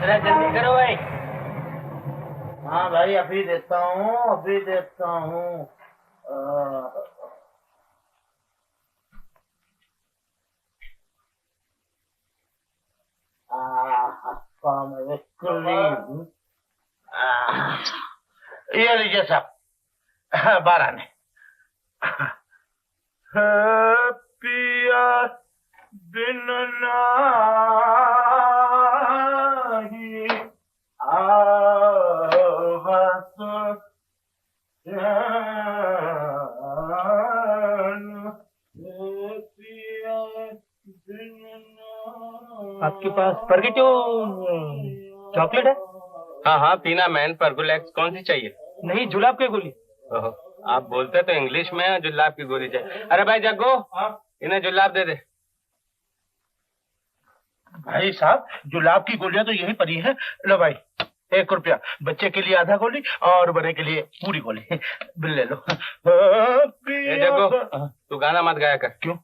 जरा जल्दी करो भाई। हाँ भाई, अभी देखता हूँ, अभी देखता हूँ। ये लीजिए साहब, 12 ने। पिया बिन नाही आवत आपके पास परगिटो चॉकलेट है? हाँ हाँ, पीना मैन। परगुलेक्स कौन सी चाहिए? नहीं, जुलाब की गोली। ओहो, आप बोलते तो इंग्लिश में है, जुलाब की गोली चाहिए। अरे भाई जग्गू, इन्हें जुलाब दे दे। भाई साहब, जुलाब की गोलियां तो यहीं पड़ी है। लो भाई, 1 रुपया। बच्चे के लिए आधा गोली और बड़े के लिए पूरी गोली। बिल ले लो। ए जग्गू, तू गाना मत गाया कर। क्यों?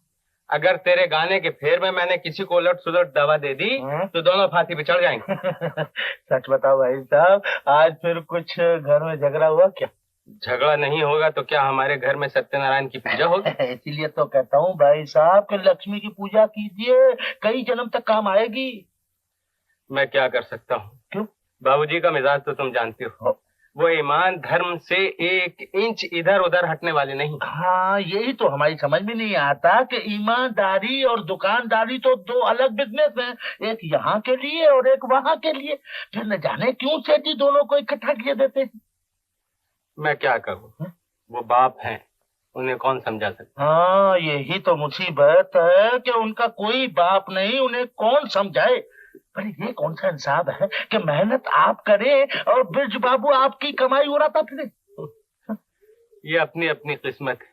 अगर तेरे गाने के फेर में मैंने किसी को उलट सुलट दवा दे दी तो दोनों फांसी पे चढ़ जाएंगे। सच बताओ भाई साहब, आज फिर कुछ घर में झगड़ा हुआ क्या? झगड़ा नहीं होगा तो क्या हमारे घर में सत्यनारायण की पूजा होगी? इसीलिए तो कहता हूँ भाई साहब कि लक्ष्मी की पूजा कीजिए, कई जन्म तक काम आएगी। मैं क्या कर सकता हूँ? क्यों? बाबूजी का मिजाज तो तुम जानती हो, वो ईमान धर्म से 1 इंच इधर उधर हटने वाले नहीं। हाँ, यही तो हमारी समझ में नहीं आता कि ईमानदारी और दुकानदारी तो 2 अलग बिजनेस हैं, एक यहाँ के लिए और एक वहाँ के लिए। फिर न जाने क्यों सेठी दोनों को इकट्ठा किए देते हैं। मैं क्या करूँ? वो बाप हैं, उन्हें कौन समझा सकता? हाँ, यही तो मुसीबत है कि उनका कोई बाप नहीं, उन्हें कौन समझाए। पर ये कौन सा इंसाफ है कि मेहनत आप करें और बिरज बाबू आपकी कमाई उड़ाता फिरे। ये अपनी अपनी किस्मत है।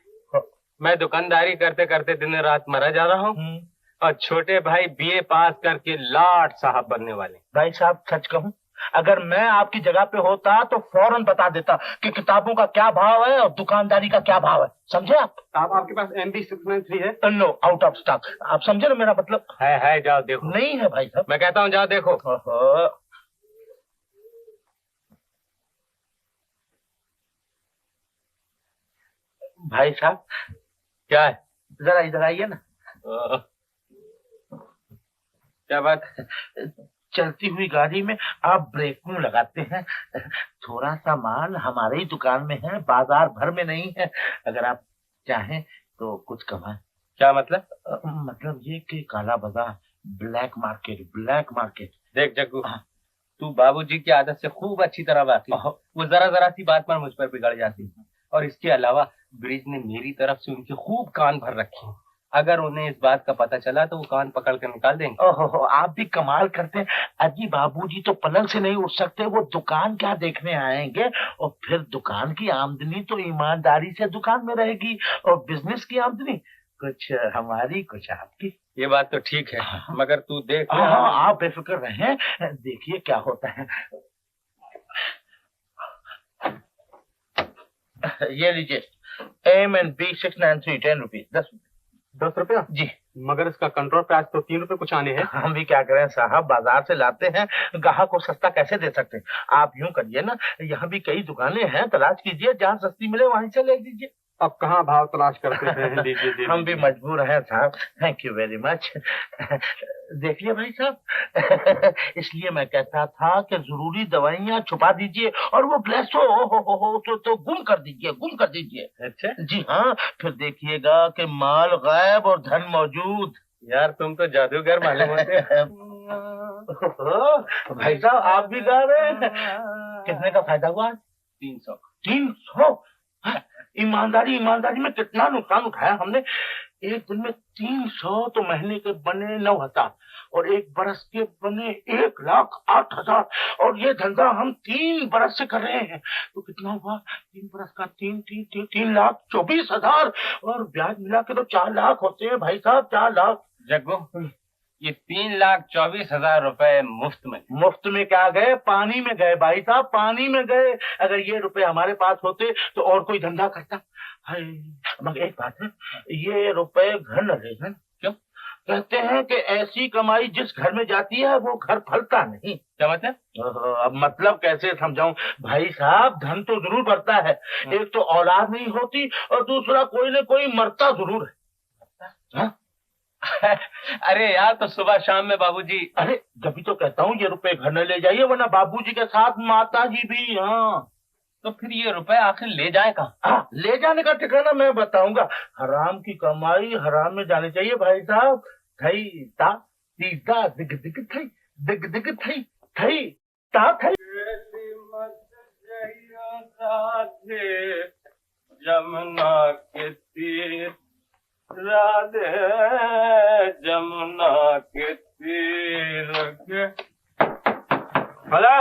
मैं दुकानदारी करते करते दिन रात मरा जा रहा हूँ और छोटे भाई बीए पास करके लाट साहब बनने वाले। भाई साहब, सच कहूँ, अगर मैं आपकी जगह पे होता तो फौरन बता देता कि किताबों का क्या भाव है और दुकानदारी का क्या भाव है। समझे आप? आपके पास MB 693 है? No, out of stock. आप समझे ना मेरा मतलब? है, जाओ देखो। नहीं है भाई साहब। मैं कहता हूँ जाओ देखो। भाई साहब, क्या है? जरा इधर आइए ना। क्या बात? चलती हुई गाड़ी में आप ब्रेक क्यों लगाते हैं? थोड़ा सा माल हमारे ही दुकान में है, बाजार भर में नहीं है। अगर आप चाहें तो कुछ कमाएं। क्या मतलब? मतलब ये कि काला बाजार, ब्लैक मार्केट। देख जग्गू, तू बाबूजी की आदत से खूब अच्छी तरह वाकिफ है। वो जरा जरा सी बात पर मुझ पर बिगड़ जाती है। और इसके अलावा ब्रिज ने मेरी तरफ से उनके खूब कान भर रखे हैं। अगर उन्हें इस बात का पता चला तो वो कान पकड़ कर निकाल देंगे। ओहो, आप भी कमाल करते हैं। अजी, बाबूजी तो पलंग से नहीं उठ सकते, वो दुकान क्या देखने आएंगे। और फिर दुकान की आमदनी तो ईमानदारी से दुकान में रहेगी और बिजनेस की आमदनी कुछ हमारी कुछ आपकी। ये बात तो ठीक है, मगर तू देख। हाँ, आप बेफिक्र रहें, देखिए क्या होता है। ये लीजिए, M&B 693, 10 रुपीज, 10 रुपया जी। मगर इसका कंट्रोल प्राइस तो 3 रुपए कुछ आने हैं। हम भी क्या करें साहब, बाजार से लाते हैं, ग्राहक को सस्ता कैसे दे सकते हैं। आप यूं करिए ना, यहाँ भी कई दुकानें हैं, तलाश कीजिए, जहाँ सस्ती मिले वहीं से ले लीजिए। अब कहाँ भाव तलाश करते हैं? दीजिए। हम भी मजबूर हैं साहब। Thank you very much. देखिए भाई साहब, इसलिए मैं कहता था कि जरूरी दवाइयाँ छुपा दीजिए और वो ग्लास हो तो गुम कर दीजिए। अच्छा जी हाँ, फिर देखिएगा कि माल गायब और धन मौजूद। यार तुम तो जादूगर मालूम होते हैं। भाई साहब, आप भी गा रहे हैं? कितने का फायदा हुआ? 300। 300? ईमानदारी में कितना नुकसान उठाया हमने। एक दिन में 300 तो महीने के बने 9,000 और 1 बरस के बने 1,08,000। और ये धंधा हम 3 बरस से कर रहे हैं तो कितना हुआ? 3 बरस का 3,24,000 और ब्याज मिला के तो 4 लाख होते हैं भाई साहब, 4 लाख। जग्गू, ये 3,24,000 रुपए मुफ्त में क्या गए? पानी में गए भाई साहब, पानी में गए। अगर ये रुपए हमारे पास होते तो और कोई धंधा करता। मगर एक बात है, ये रुपए घर न गए। क्यों? कहते हैं कि ऐसी कमाई जिस घर में जाती है वो घर फलता नहीं। क्या मतलब? अब मतलब कैसे समझाऊं भाई साहब, धन तो जरूर बढ़ता है, एक तो औलाद नहीं होती और दूसरा कोई न कोई मरता जरूर है। हाँ? अरे यार, तो सुबह शाम में बाबूजी। अरे जब तो कहता हूँ ये रुपए घर न ले जाइए, वरना बाबूजी के साथ माता जी भी। हाँ, तो फिर ये रुपए आखिर ले जाए कहाँ? हाँ, ले जाने का ठिकाना मैं बताऊंगा। हराम की कमाई हराम में जानी चाहिए भाई साहब। थई ता तीता दिग दिग थई, दिग दिग थई थई ता थई। जमुना के तीर, राधे जमुना के तीर के। हेलो,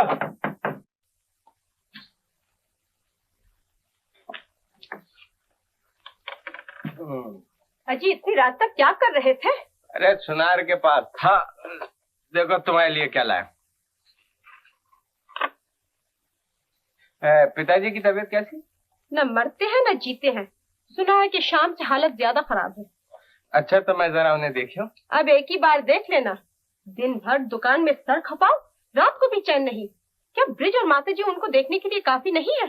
अजी इतनी रात तक क्या कर रहे थे? अरे सुनार के पास था। देखो तुम्हारे लिए क्या लाया। पिताजी की तबीयत कैसी? न मरते हैं न जीते हैं। सुना है कि शाम से हालत ज्यादा खराब है। अच्छा, तो मैं जरा उन्हें देखियो। अब एक ही बार देख लेना। दिन भर दुकान में सर खपाओ, रात को भी चैन नहीं। क्या ब्रिज और माता जी उनको देखने के लिए काफी नहीं है?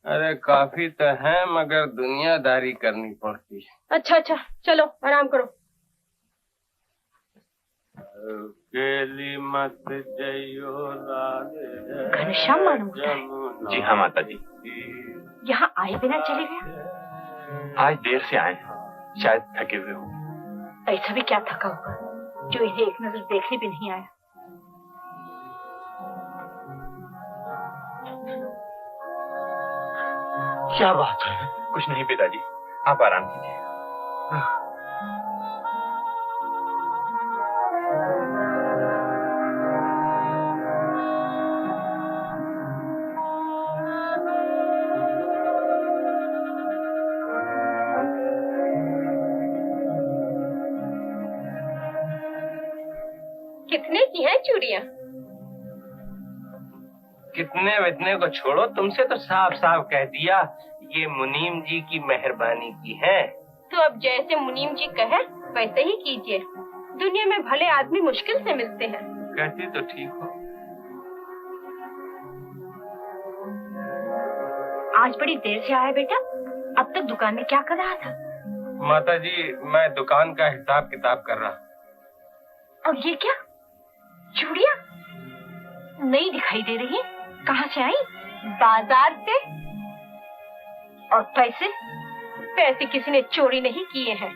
अरे काफी तो है, मगर दुनियादारी करनी पड़ती है। अच्छा अच्छा, चलो आराम करो। अकेली मत जइयो राधे। घनश्याम मालूम होता है। जी हाँ माता जी। यहाँ आए बिना चले गए? आज देर से आए हैं, शायद थके हुए हो। ऐसा भी क्या थका होगा जो इन्हें एक नजर देखने भी नहीं आया। क्या बात है? कुछ नहीं पिताजी, आप आराम कीजिए। कितने की हैं चूड़ियाँ? कितने वितने को छोड़ो, तुमसे तो साफ साफ कह दिया ये मुनीम जी की मेहरबानी की है। तो अब जैसे मुनीम जी कहे वैसे ही कीजिए। दुनिया में भले आदमी मुश्किल से मिलते हैं। कहती तो ठीक हो। आज बड़ी देर से आया बेटा, अब तक दुकान में क्या कर रहा था? माता जी, मैं दुकान का हिसाब किताब कर रहा। और ये क्या चूड़ियाँ नहीं दिखाई दे रही? कहाँ से आई? बाजार से? और पैसे? पैसे किसी ने चोरी नहीं किए हैं।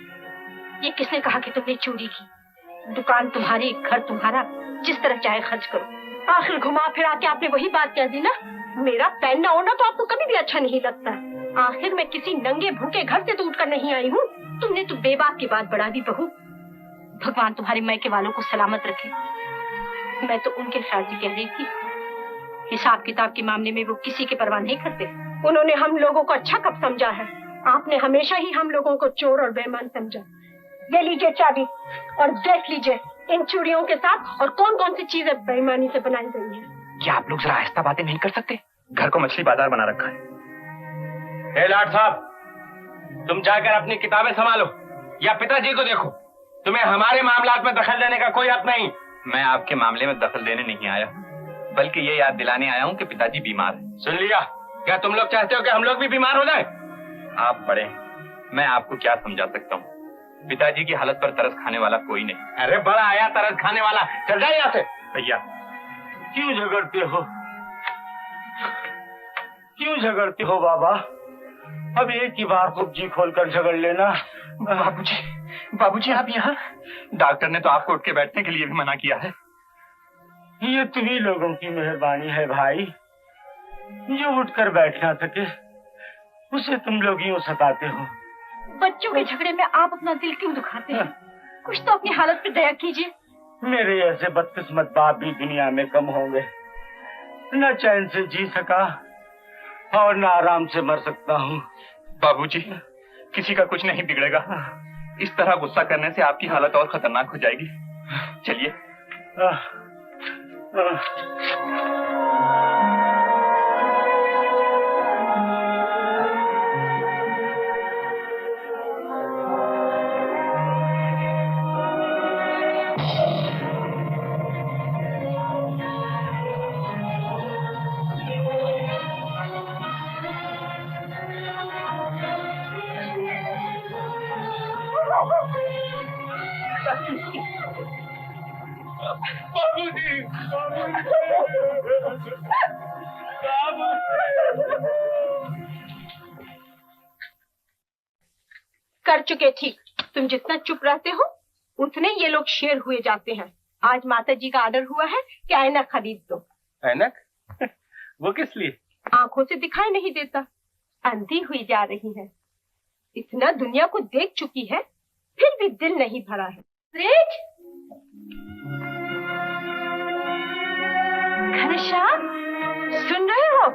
ये किसने कहा कि तुमने चोरी की? दुकान तुम्हारी, घर तुम्हारा, जिस तरह चाहे खर्च करो। आखिर घुमा फिरा के आपने वही बात कह दी ना, मेरा पहनना ओढ़ना तो आपको कभी भी अच्छा नहीं लगता। आखिर मैं किसी नंगे भूखे घर से तो उठकर नहीं आई हूँ। तुमने तो बेबाक की बात बढ़ा दी बहू। भगवान तुम्हारे मायके वालों को सलामत रखे। मैं तो उनके ख्याल से कह रही थी। हिसाब किताब के मामले में वो किसी की परवाह नहीं करते। उन्होंने हम लोगों को अच्छा कब समझा है? आपने हमेशा ही हम लोगों को चोर और बेईमान समझा। ये लीजिए चाबी और देख लीजिए इन चूड़ियों के साथ और कौन कौन सी चीजें बेईमानी से बनाई गई हैं। क्या आप लोग जरा आहिस्ता बातें नहीं कर सकते? घर को मछली बाजार बना रखा है। हे लाट साहब, तुम जाकर अपनी किताबें संभालो या पिताजी को देखो। तुम्हें हमारे मामलात में दखल देने का कोई हक नहीं। मैं आपके मामले में दखल देने नहीं आया, बल्कि ये याद दिलाने आया हूँ कि पिताजी बीमार हैं। सुन लिया? क्या तुम लोग चाहते हो कि हम लोग भी बीमार हो जाए? आप बड़े, मैं आपको क्या समझा सकता हूँ। पिताजी की हालत पर तरस खाने वाला कोई नहीं। अरे बड़ा आया तरस खाने वाला, चल जाए यहाँ से। भैया क्यों झगड़ते हो? क्यों झगड़ते हो बाबा? अब एक ही बार खूब जी खोलकर झगड़ लेना। बाबूजी, बाबूजी आप यहाँ? डॉक्टर ने तो आपको उठ के बैठने के लिए भी मना किया है। ये तुम्ही लोगों की मेहरबानी है भाई। जो उठकर बैठ ना सके उसे तुम लोग यूं सताते हो। बच्चों के झगड़े में आप अपना दिल क्यों दुखाते हैं? कुछ तो अपनी हालत पे दया कीजिए। मेरे ऐसे बदकिस्मत बाप भी दुनिया में कम होंगे। न चैन से जी सका और न आराम से मर सकता हूँ। बाबूजी, किसी का कुछ नहीं बिगड़ेगा। इस तरह गुस्सा करने से आपकी हालत और खतरनाक हो जाएगी। चलिए। बाबूजी, कर चुके ठीक। तुम जितना चुप रहते हो उतने ये लोग शेर हुए जाते हैं। आज माता जी का ऑर्डर हुआ है कि ऐनक खरीद दो। ऐनक? वो किस लिए? आंखों से दिखाई नहीं देता, अंधी हुई जा रही है। इतना दुनिया को देख चुकी है फिर भी दिल नहीं भरा है। ब्रिज, घनश्याम, सुन रहे हो?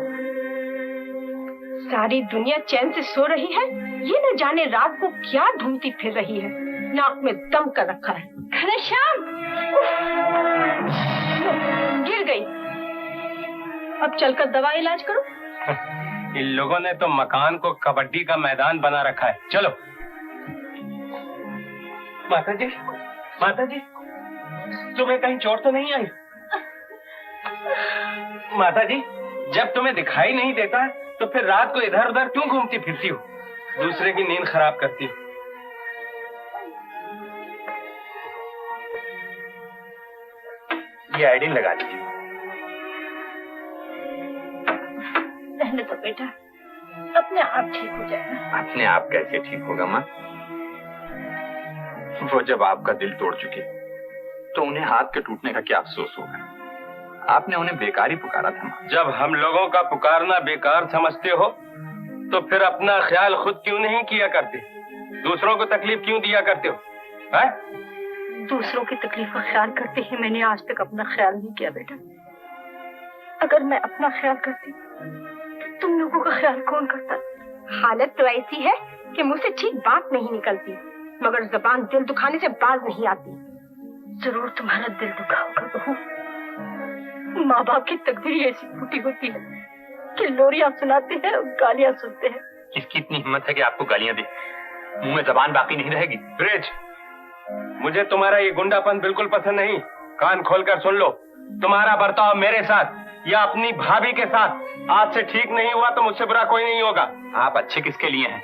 सारी दुनिया चैन से सो रही है, ये न जाने रात को क्या ढूंढती फिर रही है। नाक में दम कर रखा है। घनश्याम, गिर गई। अब चलकर दवा इलाज करो। इन लोगों ने तो मकान को कबड्डी का मैदान बना रखा है। चलो। माता जी, माता जी, तुम्हें कहीं चोट तो नहीं आई? माता जी, जब तुम्हें दिखाई नहीं देता तो फिर रात को इधर उधर क्यों घूमती फिरती हो? दूसरे की नींद खराब करती हो। ये आयोडीन लगा लीजिए। रहने दो बेटा, अपने आप ठीक हो जाएगा। अपने आप कैसे ठीक होगा माँ? वो जब आपका दिल तोड़ चुके तो उन्हें हाथ के टूटने का क्या अफसोस होगा? आपने उन्हें बेकार ही पुकारा था माँ। जब हम लोगों का पुकारना बेकार समझते हो तो फिर अपना ख्याल खुद क्यों नहीं किया करते? दूसरों को तकलीफ क्यों दिया करते हो? है? दूसरों की तकलीफ का ख्याल करते ही मैंने आज तक अपना ख्याल नहीं किया बेटा। अगर मैं अपना ख्याल करती तो तुम लोगों का ख्याल कौन करता? हालत तो ऐसी है कि मुझसे ठीक बात नहीं निकलती, मगर जबान दिल दुखाने से बाज नहीं आती। जरूर तुम्हारा दिल दुखा होगा बहू। माँ बाप की तकदीर ऐसी फूटी होती है कि लोरियां सुनाते हैं और गालियां सुनते हैं। किसकी इतनी हिम्मत है कि आपको गालियां दे? मुंह में जबान बाकी नहीं रहेगी। ब्रिज, मुझे तुम्हारा ये गुंडापन बिल्कुल पसंद नहीं। कान खोलकर सुन लो, तुम्हारा बर्ताव मेरे साथ या अपनी भाभी के साथ आज से ठीक नहीं हुआ तो मुझसे बुरा कोई नहीं होगा। आप अच्छे किसके लिए हैं?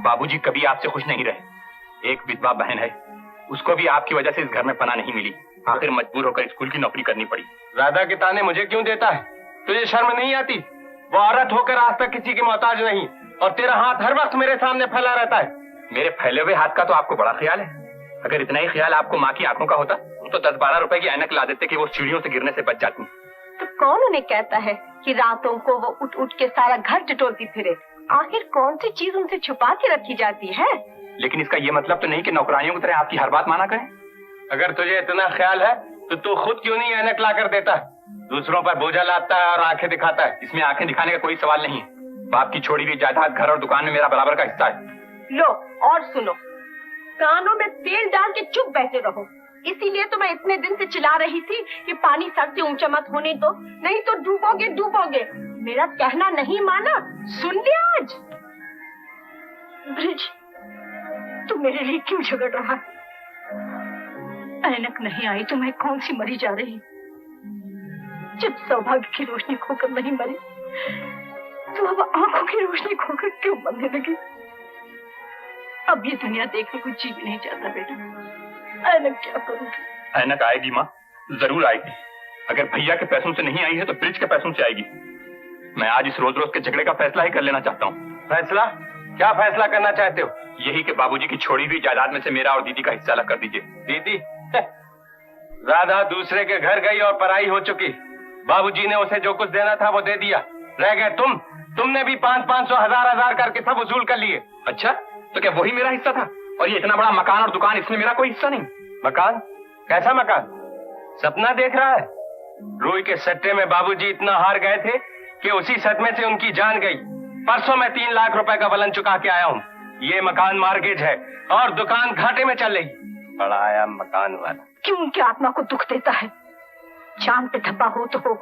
बाबूजी कभी आपसे खुश नहीं रहे। एक विधवा बहन है, उसको भी आपकी वजह से इस घर में पनाह नहीं मिली। आखिर मजबूर होकर स्कूल की नौकरी करनी पड़ी। राधा के ताने मुझे क्यों देता है? तुझे शर्म नहीं आती? वो औरत होकर आज तक किसी की मोहताज नहीं, और तेरा हाथ हर वक्त मेरे सामने फैला रहता है। मेरे फैले हुए हाथ का तो आपको बड़ा ख्याल है। अगर इतना ही ख्याल आपको माँ की आंखों का होता तो 10-12 रुपए की ऐनक ला देते कि वो सीढ़ियों से गिरने से बच जाती। तो कौन उन्हें कहता है कि रातों को वो उठ उठ के सारा घर टटोलती फिरे? आखिर कौन सी चीज उनसे छुपा के रखी जाती है? लेकिन इसका ये मतलब तो नहीं कि नौकरानियों की तरह आपकी हर बात माना करें। अगर तुझे इतना ख्याल है तो तू खुद क्यों नहीं ऐनक ला कर देता? दूसरों पर बोझा लाता है और आंखें दिखाता है। इसमें आंखें दिखाने का कोई सवाल नहीं है। बाप की छोड़ी हुई जायदाद, घर और दुकान में मेरा बराबर का हिस्सा है। लो और सुनो, कानों में तेल डाल के चुप बैठे रहो। इसीलिए तो मैं इतने दिन से चिल्ला रही थी कि पानी सर से ऊंचा मत होने दो, नहीं तो डूबोगे डूबोगे। मेरा कहना नहीं माना, सुन लिया आज? ब्रिज, तू मेरे लिए क्यों झगड़ रहा है? ऐनक नहीं आई तो मैं कौन सी मरी जा रही? जब सौभाग्य की रोशनी खोकर नहीं मरी तो अब आंखों की रोशनी खोकर क्यों मरने लगी? अब ये दुनिया देखने को जी भी नहीं चाहता बेटा। ऐनक क्या करूंगी? ऐनक आएगी माँ, जरूर आएगी। अगर भैया के पैसों से नहीं आई है तो ब्रिज के पैसों से आएगी। मैं आज इस रोज रोज के झगड़े का फैसला ही कर लेना चाहता हूँ। फैसला? क्या फैसला करना चाहते हो? यही कि बाबूजी की छोड़ी हुई जायदाद में से मेरा और दीदी का हिस्सा अलग कर दीजिए। दीदी? राधा दूसरे के घर गई और पराई हो चुकी। बाबूजी ने उसे जो कुछ देना था वो दे दिया। रह गए तुमने भी 500-500 हजार करके सब वसूल कर लिए। अच्छा, तो क्या वही मेरा हिस्सा था? और ये इतना बड़ा मकान और दुकान, इसमें मेरा कोई हिस्सा नहीं? मकान? कैसा मकान? सपना देख रहा है? रूई के सट्टे में बाबूजी इतना हार गए थे कि उसी सदमे से उनकी जान गई। परसों मैं 3 लाख रुपए का वलन चुका के आया हूँ। ये मकान मार्गेज है और दुकान घाटे में चल रही। बड़ा आया मकान वाला। क्यों उनकी आत्मा को दुख देता है? चांद पे धब्बा हो तो हो,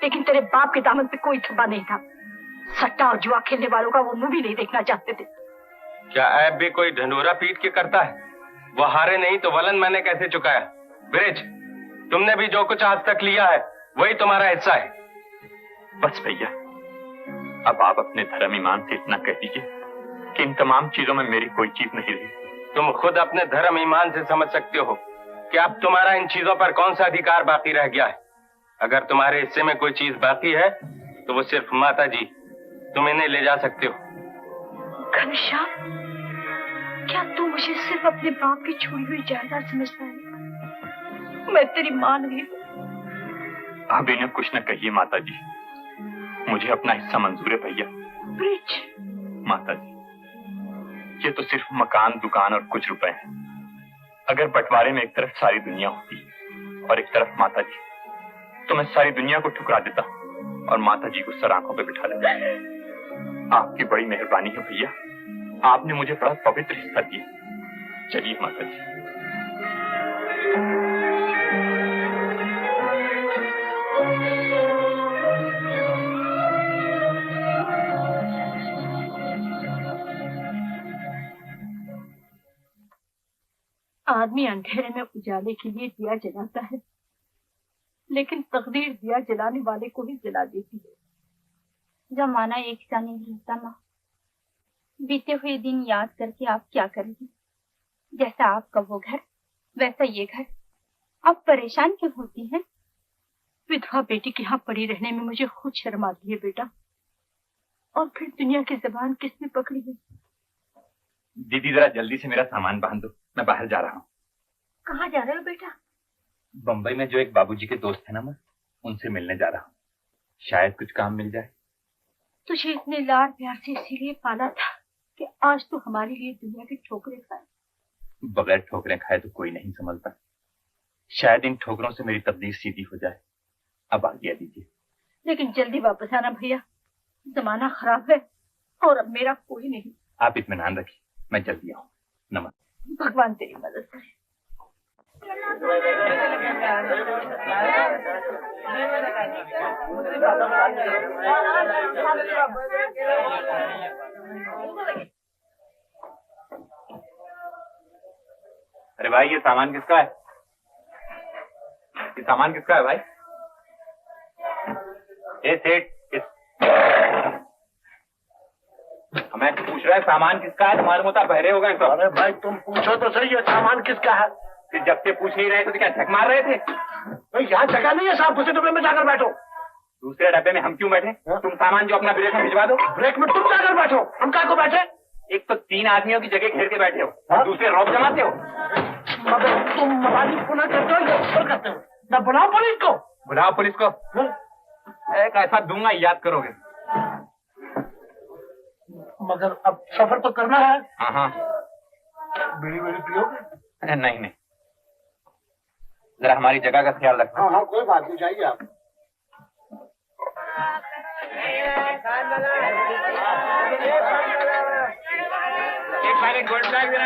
लेकिन तेरे बाप के दामन पे कोई धब्बा नहीं था। सट्टा और जुआ खेलने वालों का वो मुंह भी नहीं देखना चाहते थे। क्या ऐब भी कोई ढंढोरा पीट के करता है? वो हारे नहीं तो वलन मैंने कैसे चुकाया? ब्रिज, तुमने भी जो कुछ आज तक लिया है वही तुम्हारा हिस्सा है। बस भैया, अब आप अपने धर्म ईमान से इतना कह दीजिए कि इन तमाम चीजों में मेरी कोई चीज नहीं रही। तुम खुद अपने धर्म ईमान से समझ सकते हो कि अब तुम्हारा इन चीजों पर कौन सा अधिकार बाकी रह गया है। अगर तुम्हारे हिस्से में कोई चीज बाकी है तो वो सिर्फ माता जी, तुम इन्हें ले जा सकते हो। घनश्याम, क्या तू मुझे सिर्फ अपने बाप की छोड़ी हुई जायदाद समझता है? मैं तेरी मां नहीं हूँ। आप इन्हें कुछ न कहिए माता जी, मुझे अपना हिस्सा मंजूर है भैया। ब्रिज, माता जी, ये तो सिर्फ मकान, दुकान और कुछ रुपए हैं। अगर बंटवारे में एक तरफ सारी दुनिया होती और एक तरफ माता जी, तो मैं सारी दुनिया को ठुकरा देता और माता जी को सर आंखों पे बिठा लेता। आपकी बड़ी मेहरबानी है भैया, आपने मुझे बड़ा पवित्र हिस्सा दिया। चलिए माता जी। आदमी अंधेरे में उजाले के लिए दिया जलाता है, लेकिन तकदीर दिया जलाने वाले को ही जला देती है। जमाना एक सा नहीं रहता माँ। बीते हुए दिन याद करके आप क्या करेंगी? जैसा आपका वो घर वैसा ये घर। आप परेशान क्यों होती हैं? विधवा बेटी के यहाँ पड़ी रहने में मुझे खुद शर्म आती है बेटा। और फिर दुनिया की जबान किसने पकड़ी है? दीदी जरा जल्दी से मेरा सामान बांध दो, मैं बाहर जा रहा हूँ। कहाँ जा रहे हो बेटा? बंबई में जो एक बाबूजी के दोस्त है ना, मैं उनसे मिलने जा रहा हूँ। शायद कुछ काम मिल जाए। तुझे इतने लाड प्यार से इसीलिए पाला था कि आज तू हमारे लिए दुनिया की ठोकरें खाए। बगैर ठोकरें खाए तो कोई नहीं संभलता। शायद इन ठोकरों से मेरी तकदीर सीधी हो जाए। अब आज्ञा दीजिए। लेकिन जल्दी वापस आना भैया, जमाना खराब है और अब मेरा कोई नहीं। आप इत्मीनान रखिए, मैं जल्दी आऊँ। नमस्ते। भगवान तेरी मदद करे। अरे भाई, ये सामान किसका है? ये सामान किसका है भाई? ये सेठ, हमें पूछ रहा है सामान किसका है? तुम्हारे मुताबिक बहरे हो गए तो। अरे भाई तुम पूछो तो सही, ये सामान किसका है? फिर जब से पूछ नहीं रहे तो क्या झक मार रहे थे? तो यहाँ जगह नहीं है साहब, दूसरे डब्बे में जाकर बैठो। दूसरे डब्बे में हम क्यों बैठे? तुम सामान जो अपना ब्रेक में भिजवा दो। ब्रेक में तुम जाकर बैठो, हम क्या को बैठे? एक तो 3 आदमियों की जगह घेर के बैठे हो, दूसरे रौब जमाते हो। मगर तुम मवाली पुनः करते हो या ऊपर करते हो? ना बुलाओ पुलिस को। बुलाओ पुलिस को। एक ऐसा दूंगा, याद करोगे। मगर अब सफर तो करना है। हाँ हाँ। बीड़ी बीड़ी पियोगे? नहीं नहीं, जरा हमारी जगह का ख्याल रखना। हाँ हाँ, कोई बात नहीं, जाइए आप। एक पैकेट गोल्ड फ्लैग देना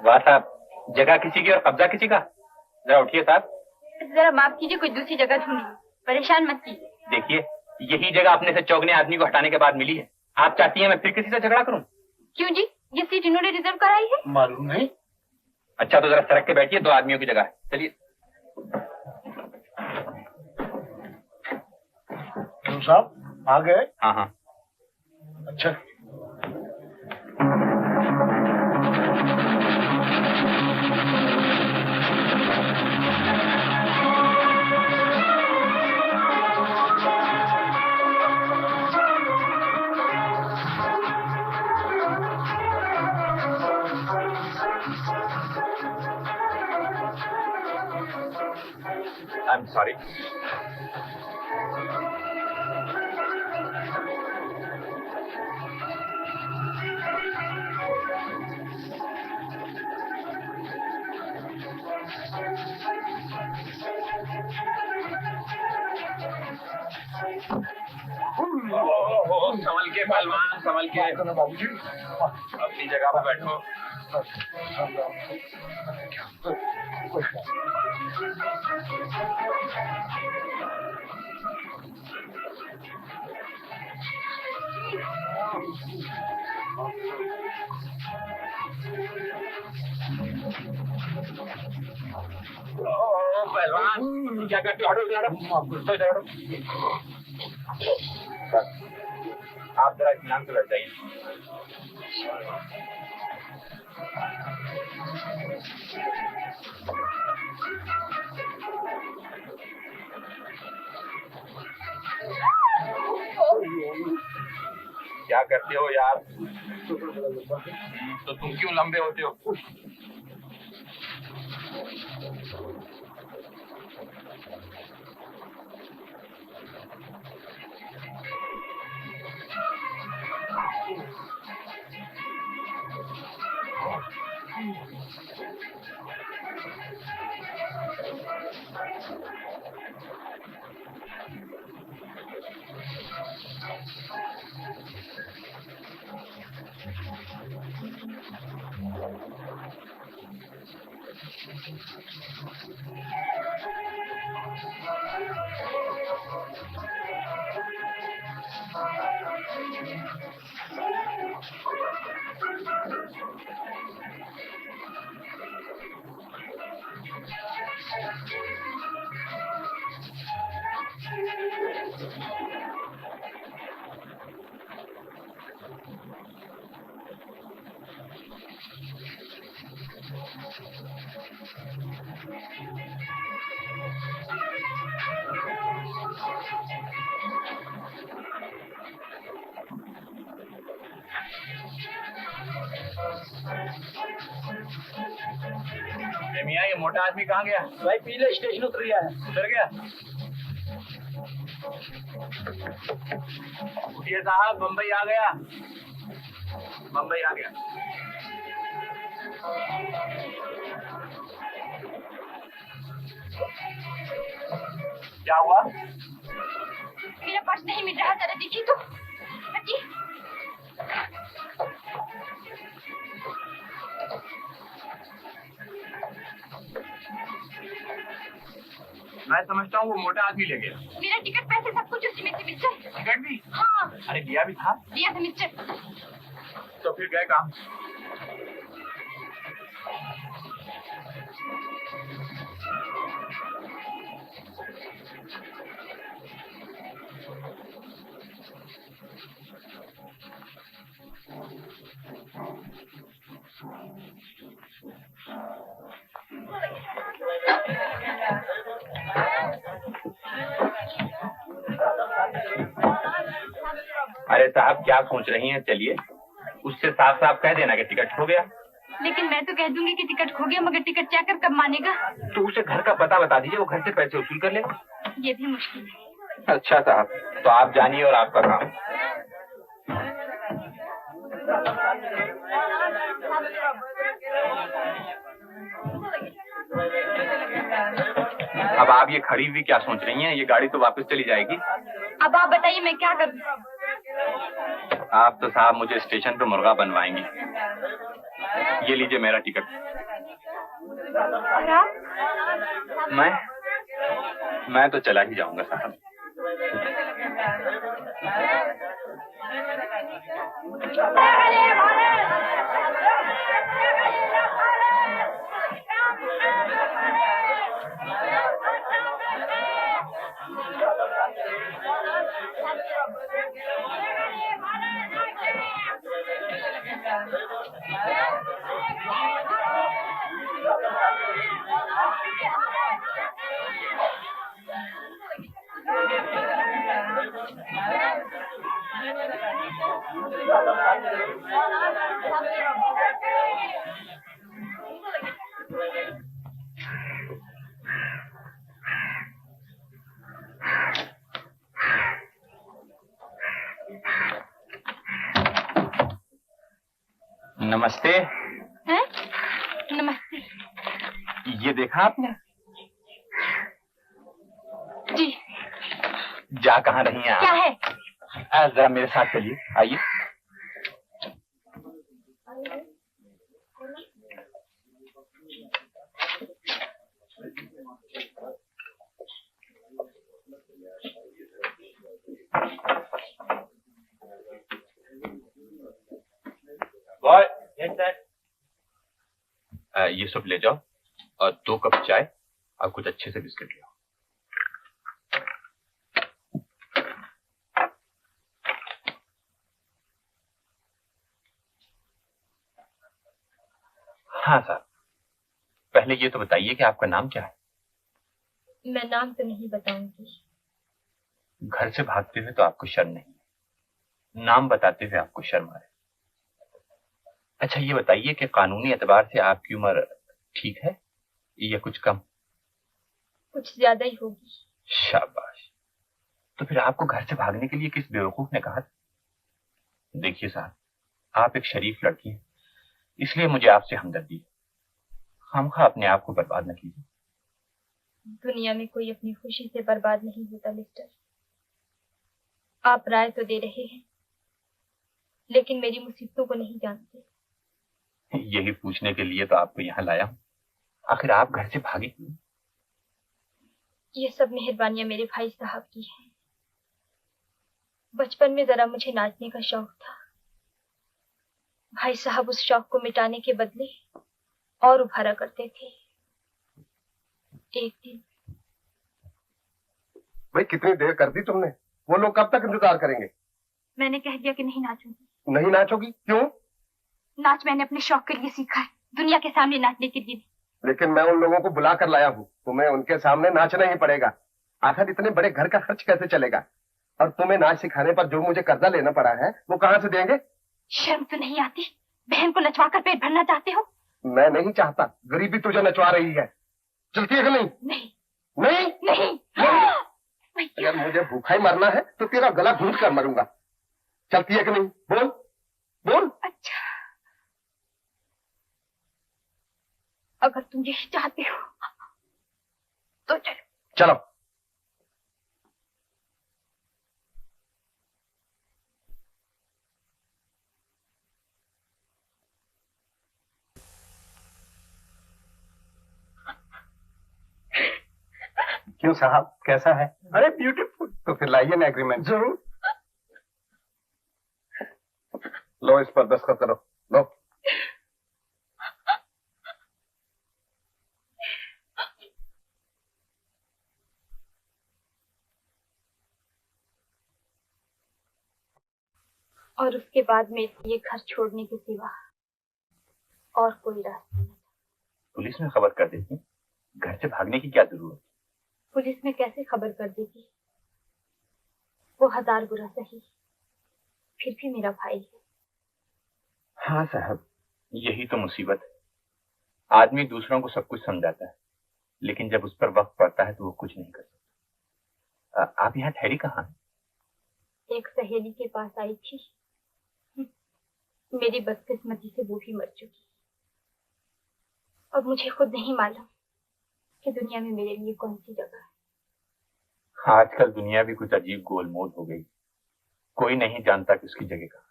वाह साहब, जगह किसी की और कब्जा किसी का। जरा उठिए साहब। जरा माफ कीजिए, कोई दूसरी जगह ढूंढिए, परेशान मत कीजिए। देखिए, यही जगह अपने से चौगने आदमी को हटाने के बाद मिली है। आप चाहती हैं मैं फिर किसी से झगड़ा करूं? क्यों जी, ये सीट इन्होंने रिजर्व कराई है? मालूम नहीं। अच्छा तो जरा सड़क के बैठिए, 2 आदमियों की जगह है। चलिए। साहब आ गए? हाँ हाँ। अच्छा। I'm sorry. संभल के पहलवान, संभल के। बाबूजी अपनी जगह पर बैठो। पहलवान क्या करते हो? हटो इधर, हटो तो इधर हटो। बस आप जरा इत्मीनान से बैठ जाइए। क्या करते हो यार? तो तुम क्यों लंबे होते हो? मियां, ये मोटा आदमी कहाँ गया? भाई पीले स्टेशन उतर गया है। उतर गया? उठिए साहब, बम्बई आ गया। बम्बई आ गया। क्या हुआ? मेरा पर्स नहीं मिल रहा, जरा देखिए तो। हटिए। मैं समझता हूँ वो मोटा आदमी ले गया। मेरा टिकट, पैसे, सब कुछ उसी में से मिस्टर। टिकट भी? हाँ। अरे लिया भी था। लिया था मिस्टर। तो फिर गए काम। अरे साहब क्या सोच रही हैं? चलिए उससे साफ साफ कह देना कि टिकट खो गया। लेकिन मैं तो कह दूंगी कि टिकट खो गया, मगर टिकट चेकर कब मानेगा? तो उसे घर का पता बता दीजिए, वो घर से पैसे वसूल कर ले। ये भी मुश्किल है। अच्छा साहब, तो आप जानिए और आपका काम। अब आप ये खड़ी हुई क्या सोच रही हैं? ये गाड़ी तो वापस चली जाएगी। अब आप बताइए मैं क्या करूं? आप तो साहब मुझे स्टेशन पे मुर्गा बनवाएंगी। ये लीजिए मेरा टिकट। और आप? मैं तो चला ही जाऊंगा साहब। नमस्ते। हैं? नमस्ते। ये देखा आपने? जी। जा कहाँ रही हैं आप? क्या है? जरा मेरे साथ चलिए, आइए। Boy, yes sir. ये सब ले जाओ और 2 कप चाय और कुछ अच्छे से बिस्किट ले आओ। हाँ साहब, पहले ये तो बताइए कि आपका नाम क्या है? मैं नाम तो नहीं बताऊंगी। घर से भागते हुए तो आपको शर्म नहीं है, नाम बताते हुए आपको शर्म आ रही। अच्छा ये बताइए कि कानूनी एतबार से आपकी उम्र ठीक है या कुछ कम? कुछ ज्यादा ही होगी। शाबाश। तो फिर आपको घर से भागने के लिए किस बेवकूफ ने कहा? देखिए साहब, आप एक शरीफ लड़की हैं, इसलिए मुझे आपसे हमदर्दी है। खामखा अपने आप को बर्बाद न कीजिए। दुनिया में कोई अपनी खुशी से बर्बाद नहीं होता मिस्टर। आप राय तो दे रहे हैं, लेकिन मेरी मुसीबतों को नहीं जानते। यही पूछने के लिए तो आपको यहाँ लाया हूँ। आखिर आप घर से भागे क्यों? ये सब मेहरबानियां मेरे भाई साहब की हैं। बचपन में जरा मुझे नाचने का शौक था। भाई साहब उस शौक को मिटाने के बदले और उभारा करते थे। एक दिन भाई कितनी देर कर दी तुमने? वो लोग कब तक इंतजार करेंगे? मैंने कह दिया कि नहीं नाचूंगी। नहीं नाचोगी? क्यों? नाच मैंने अपने शौक के लिए सीखा है, दुनिया के सामने नाचने के लिए नहीं। लेकिन मैं उन लोगों को बुला कर लाया हूँ, तुम्हें उनके सामने नाचना ही पड़ेगा। आखिर इतने बड़े घर का खर्च कैसे चलेगा? और तुम्हें नाच सिखाने पर जो मुझे कर्जा लेना पड़ा है वो कहाँ से देंगे? शर्म तो नहीं आती? बहन को नचवा कर पेट भरना चाहते हो? मैं नहीं चाहता, गरीबी तुझे नचवा रही है। चलती है कि नहीं? नहीं नहीं नहीं, नहीं। अगर मुझे भूखा ही मरना है तो तेरा गला घूंट कर मरूंगा। चलती है कि नहीं? बोल बोल। अच्छा, अगर तुम यही चाहते हो तो चलो। चलो। क्यों साहब, कैसा है? अरे ब्यूटीफुल। तो फिर लाइए ना एग्रीमेंट। जरूर। लो इस पर दस्तखत करो। लो। और उसके बाद में ये घर छोड़ने के सिवा और कोई रास्ता नहीं। पुलिस में खबर कर देती, घर से भागने की क्या जरूरत? पुलिस में कैसे खबर कर देगी? वो 1000 बुरा सही, फिर भी मेरा भाई है। हाँ साहब, यही तो मुसीबत है। आदमी दूसरों को सब कुछ समझाता है, लेकिन जब उस पर वक्त पड़ता है तो वो कुछ नहीं कर सकता। आप यहाँ ठहरी कहाँ हैं? एक सहेली के पास आई थी। मेरी बदकिस्मती से वो भी मर चुकी। और मुझे खुद नहीं मालूम कि दुनिया में मेरे लिए कौन सी जगह है। आजकल दुनिया भी कुछ अजीब गोलमोल हो गई, कोई नहीं जानता कि उसकी जगह कहाँ।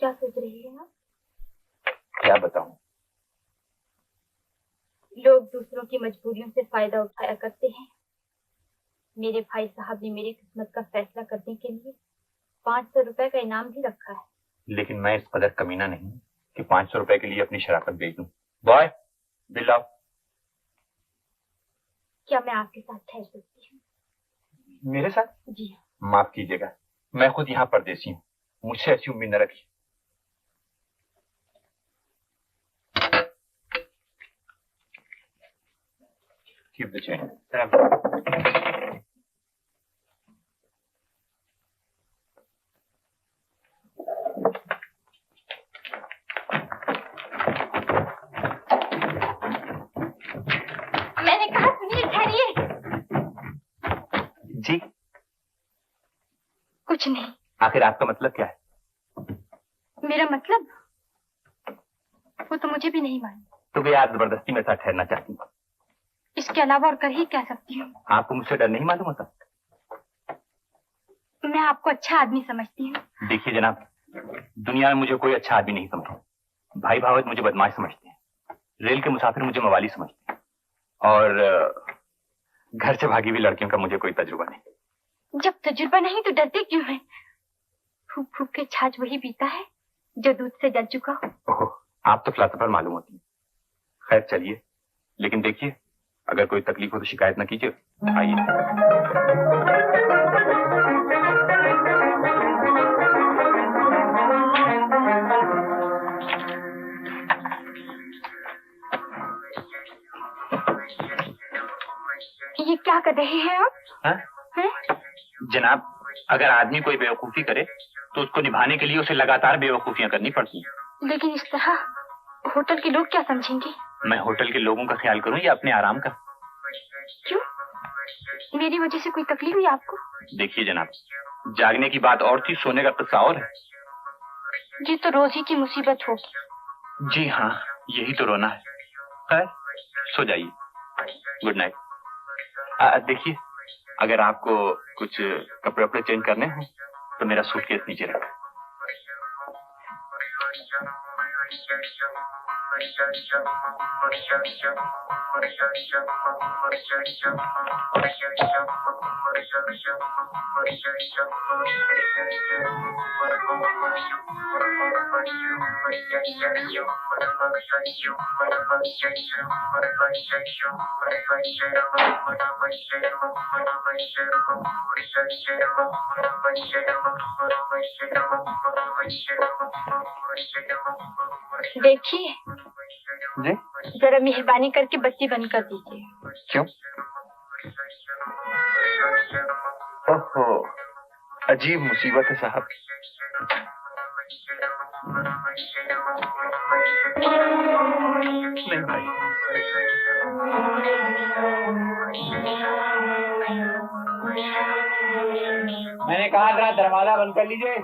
क्या सोच रही हैं आप? क्या बताऊं? लोग दूसरों की मजबूरियों से फायदा उठाया करते हैं। मेरे भाई साहब ने मेरी किस्मत का फैसला करने के लिए 500 रुपए का इनाम भी रखा है। लेकिन मैं इस कदर कमीना नहीं कि 500 रुपए के लिए अपनी शराफत बेच दूं। बॉय, बिल आओ। क्या मैं आपके साथ ठहर सकती हूँ? मेरे साथ? जी हाँ। माफ कीजिएगा, मैं खुद यहाँ परदेसी हूँ, मुझसे ऐसी उम्मीद न रखिए। Keep the change. मैंने कहा सुनिए, ठहरिए। जी? कुछ नहीं। आखिर आपका मतलब क्या है? मेरा मतलब वो तो मुझे भी नहीं मालूम। तो वे आप जबरदस्ती मेरे साथ ठहरना चाहती हैं। इसके अलावा और कर ही क्या सकती हूँ? आपको मुझसे डर नहीं मालूम होता? मैं आपको अच्छा आदमी समझती हूँ। देखिए जनाब, दुनिया में मुझे कोई अच्छा आदमी नहीं समझता। भाई भावत मुझे बदमाश समझते हैं, रेल के मुसाफिर मुझे मवाली समझते हैं, और घर से भागी हुई लड़कियों का मुझे कोई तजुर्बा नहीं। जब तजुर्बा नहीं तो डरते क्यों हैं? फूक फूक के छाछ वही पीता है जो दूध से जल चुका हो। ओह, आप तो फिलासफर मालूम होती हैं। खैर चलिए, लेकिन देखिए अगर कोई तकलीफ हो तो शिकायत न कीजिए। आइए। ये क्या कर रहे हैं आप? हाँ? हैं? जनाब, अगर आदमी कोई बेवकूफी करे तो उसको निभाने के लिए उसे लगातार बेवकूफियां करनी पड़ती हैं। लेकिन इस तरह होटल के लोग क्या समझेंगे? मैं होटल के लोगों का ख्याल करूं या अपने आराम का? क्यों? मेरी वजह से कोई तकलीफ हुई आपको? देखिए जनाब, जागने की बात और थी, सोने का किस्सा और है। ये तो रोज ही की मुसीबत होगी। जी हाँ, यही तो रोना है। खैर, सो जाइए। Good night. देखिए, अगर आपको कुछ कपड़े वपड़े चेंज करने हो तो मेरा सूटकेस नीचे रखा। देखिए जी? जरा मेहरबानी करके बत्ती बंद कर दीजिए। क्यों? ओहो, अजीब मुसीबत है साहब। नहीं भाई, मैंने कहा जरा दरवाजा बंद कर लीजिए।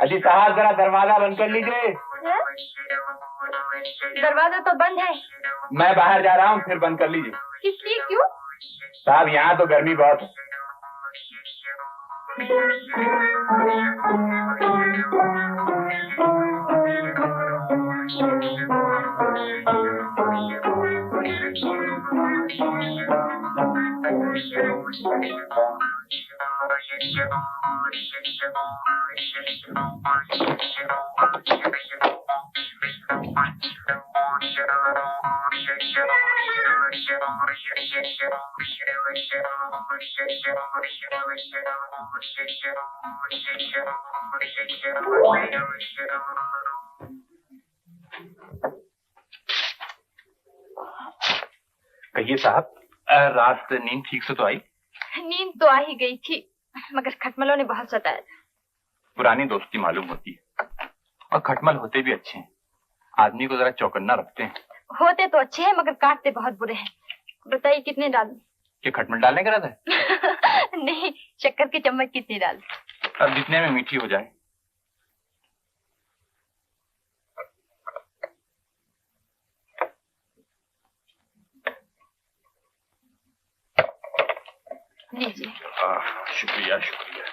अजी साहब जरा दरवाजा बंद कर लीजिए। दरवाजा तो बंद है। मैं बाहर जा रहा हूँ, फिर बंद कर लीजिए। इसलिए क्यों? साहब यहाँ तो गर्मी बहुत है। कहिए साहब, रात नींद ठीक से तो आई? नींद तो आ ही गई थी, मगर खटमलों ने बहुत सताया था। पुरानी दोस्ती मालूम होती है, और खटमल होते भी अच्छे हैं, आदमी को जरा चौकन्ना रखते हैं। होते तो अच्छे हैं मगर काटते बहुत बुरे हैं। बताइए कितने डालूं? कि खटमल डालने का रहता है? नहीं, शक्कर के चम्मच कितने डालूं? अब जितने में मीठी हो जाए। लीजिए। शुक्रिया शुक्रिया।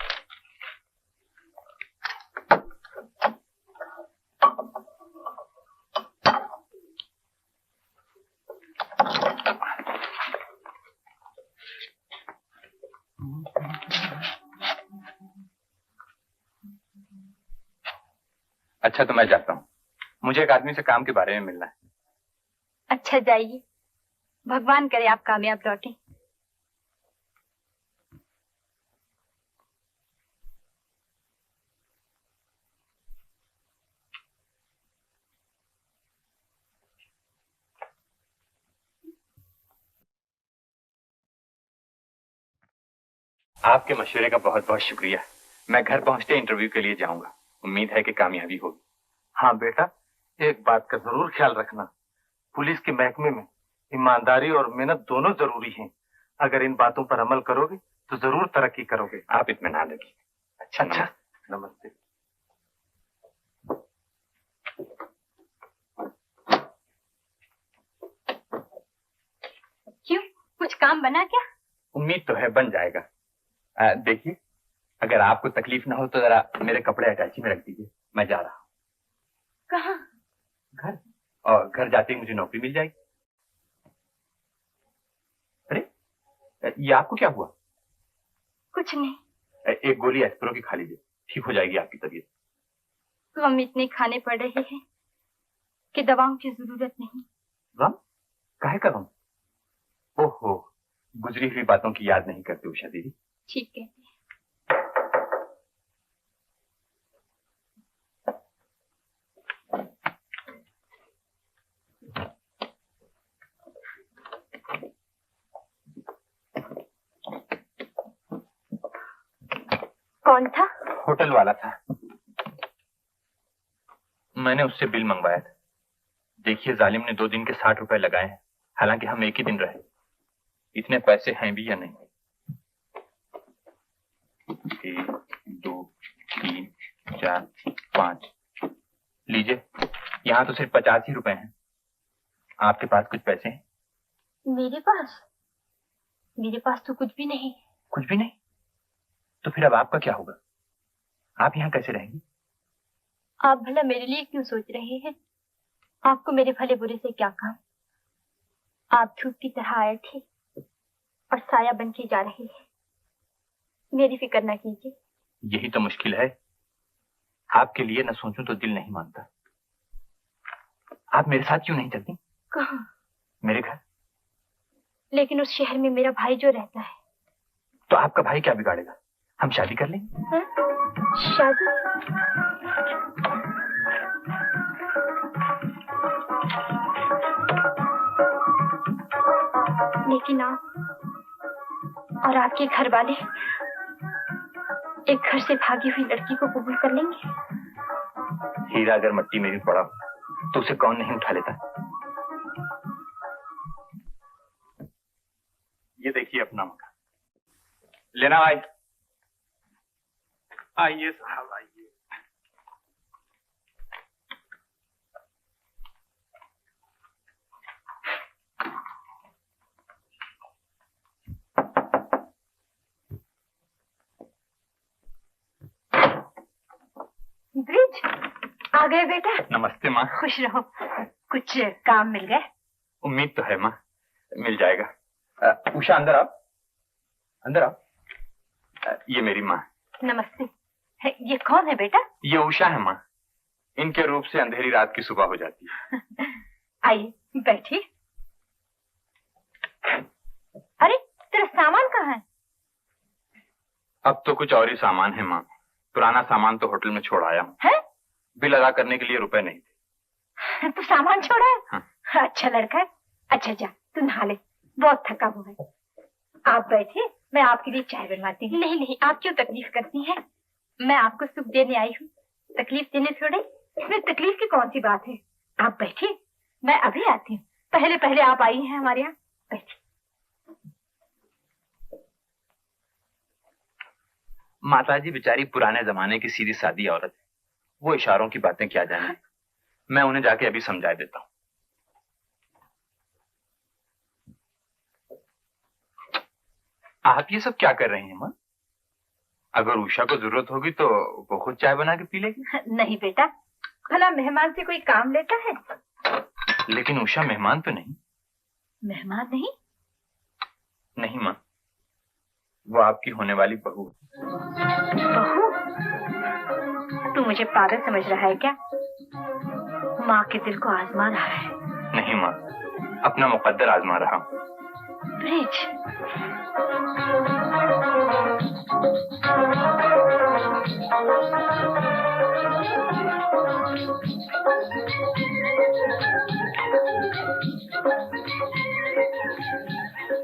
अच्छा तो मैं जाता हूँ, मुझे एक आदमी से काम के बारे में मिलना है। अच्छा जाइए, भगवान करे आप कामयाब लौटें। आपके मशवरे का बहुत बहुत शुक्रिया। मैं घर पहुंचते इंटरव्यू के लिए जाऊंगा, उम्मीद है कि कामयाबी होगी। हाँ बेटा, एक बात का जरूर ख्याल रखना, पुलिस के महकमे में ईमानदारी और मेहनत दोनों जरूरी हैं। अगर इन बातों पर अमल करोगे तो जरूर तरक्की करोगे। आप इत्मीनान रखिए। अच्छा, नमस्ते। क्यों, कुछ काम बना क्या? उम्मीद तो है बन जाएगा। देखिए, अगर आपको तकलीफ ना हो तो जरा मेरे कपड़े अटैची में रख दीजिए, मैं जा रहा हूँ। कहाँ? घर। और घर जाते ही मुझे नौकरी मिल जाएगी। अरे, ये आपको क्या हुआ? कुछ नहीं। एक गोली एस्प्रो की खा लीजिए, ठीक हो जाएगी आपकी तबीयत। गम इतने खाने पड़ रहे हैं कि दवाओं की जरूरत नहीं। गम? काहे का गम? ओहो, गुजरी हुई बातों की याद नहीं करते उषा दीदी। ठीक है। कौन था? होटल वाला था, मैंने उससे बिल मंगवाया था। देखिए जालिम ने 2 दिन के 60 रुपए लगाए हैं, हालांकि हम एक ही दिन रहे। इतने पैसे हैं भी या नहीं? 1 2 3 4 5 लीजिए, यहाँ तो सिर्फ 50 ही रुपए हैं। आपके पास कुछ पैसे हैं? मेरे पास तो कुछ भी नहीं। कुछ भी नहीं? तो फिर अब आपका क्या होगा? आप यहाँ कैसे रहेंगी? आप भला मेरे लिए क्यों सोच रहे हैं? आपको मेरे भले बुरे से क्या काम? आप धूप की तरह आए थे और साया बन के जा रहे हैं। मेरी फिक्र ना कीजिए। यही तो मुश्किल है, आपके लिए न सोचूं तो दिल नहीं मानता। आप मेरे साथ क्यों नहीं चलती? कहाँ? मेरे घर। लेकिन उस शहर में मेरा भाई जो रहता है। तो आपका भाई क्या बिगाड़ेगा? हम शादी कर लेंगे। हाँ? शादी? लेकिन आप और आपके घर वाले एक घर से भागी हुई लड़की को कबूल कर लेंगे? हीरा अगर मट्टी में भी पड़ा तो उसे कौन नहीं उठा लेता? ये देखिए अपना मकान। लेना भाई। आइए साहब आइए। ब्रिज, आ गए बेटा? नमस्ते माँ। खुश रहो। कुछ काम मिल गए? उम्मीद तो है माँ, मिल जाएगा। उषा अंदर आओ, अंदर आओ। ये मेरी माँ। नमस्ते। ये कौन है बेटा? ये उषा है माँ, इनके रूप से अंधेरी रात की सुबह हो जाती है। आइए बैठिए। अरे तेरा सामान कहाँ है? अब तो कुछ और ही सामान है माँ, पुराना सामान तो होटल में छोड़ आया हूँ। है? बिल अदा करने के लिए रुपए नहीं थे। तू सामान छोड़ा है? हाँ। अच्छा लड़का है। अच्छा जा तू नहा ले, बहुत थका हुआ है। आप बैठिए, मैं आपके लिए चाय बनवाती हूँ। नहीं नहीं, आप क्यों तकलीफ करती हैं? मैं आपको सुख देने आई हूँ, तकलीफ देने थोड़े। इसमें तकलीफ की कौन सी बात है? आप बैठिए, मैं अभी आती हूँ। पहले पहले आप आई हैं हमारे यहाँ, बैठिए। माताजी बेचारी पुराने जमाने की सीधी सादी औरत है, वो इशारों की बातें क्या जाने। मैं उन्हें जाके अभी समझा देता हूँ। आप ये सब क्या कर रहे हैं माँ? अगर उषा को जरूरत होगी तो वो खुद चाय बना के पी लेगी। नहीं बेटा, भला मेहमान से कोई काम लेता है? लेकिन उषा मेहमान तो नहीं। मेहमान नहीं? नहीं माँ, वो आपकी होने वाली बहू। बहू? तू मुझे पागल समझ रहा है क्या? माँ के दिल को आजमा रहा है। नहीं माँ, अपना मुकद्दर आजमा रहा हूँ। ब्रिज,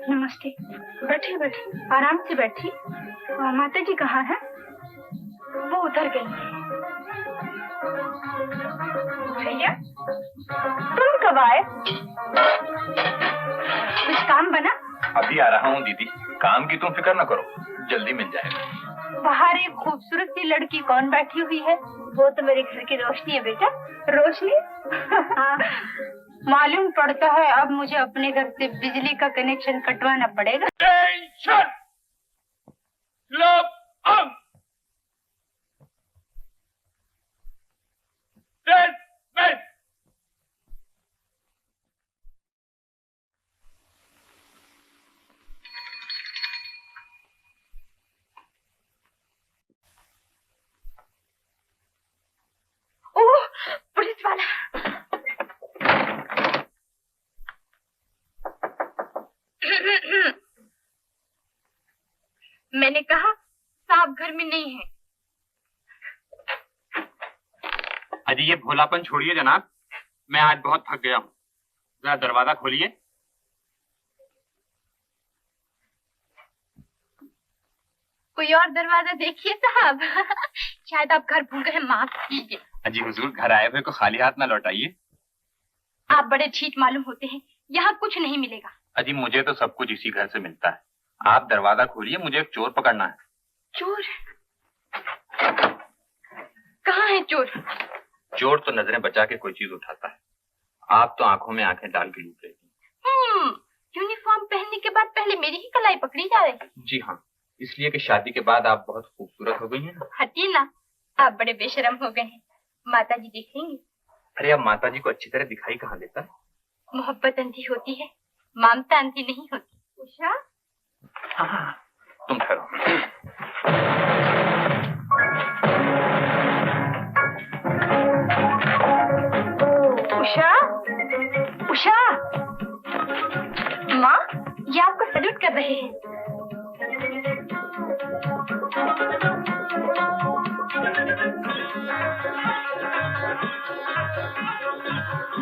नमस्ते। बैठिए बैठिए, आराम से बैठिए। माता जी कहाँ है? वो उधर गई। भैया तुम कब आए? कुछ काम बना? अभी आ रहा हूँ दीदी, काम की तुम फिक्र न करो, जल्दी मिल जाएगा। बाहर एक खूबसूरत सी लड़की कौन बैठी हुई है? वो तो मेरे घर की रोशनी है बेटा। रोशनी? हाँ। मालूम पड़ता है अब मुझे अपने घर से बिजली का कनेक्शन कटवाना पड़ेगा। टेंशन! में नहीं है। अजी ये भोलापन छोड़िए जनाब, मैं आज बहुत थक गया हूँ। जरा दरवाजा खोलिए। कोई और दरवाजा देखिए साहब। शायद आप घर भूल गए, माफ कीजिए। अजी हुजूर, घर आए हुए को खाली हाथ ना लौटाइए। आप बड़े ठीक मालूम होते हैं, यहाँ कुछ नहीं मिलेगा। अजी मुझे तो सब कुछ इसी घर से मिलता है। आप दरवाजा खोलिए, मुझे एक चोर पकड़ना है। चोर? कहाँ है चोर? चोर तो नजरें बचा के कोई चीज उठाता है, आप तो आंखों में आंखें डाल के लूट रही थी। यूनिफॉर्म पहनने के बाद पहले मेरी ही कलाई पकड़ी जा रही। जी हाँ, इसलिए कि शादी के बाद आप बहुत खूबसूरत हो गई हैं। हटिए ना, आप बड़े बेशरम हो गए हैं। माता जी देखेंगी। अरे अब माता जी को अच्छी तरह दिखाई कहाँ देता है। मोहब्बत अंधी होती है, ममता अंधी नहीं होती। उषा, हाँ, तुम ठहरो। उषा, उषा, माँ, ये आपको सैल्यूट कर रहे हैं।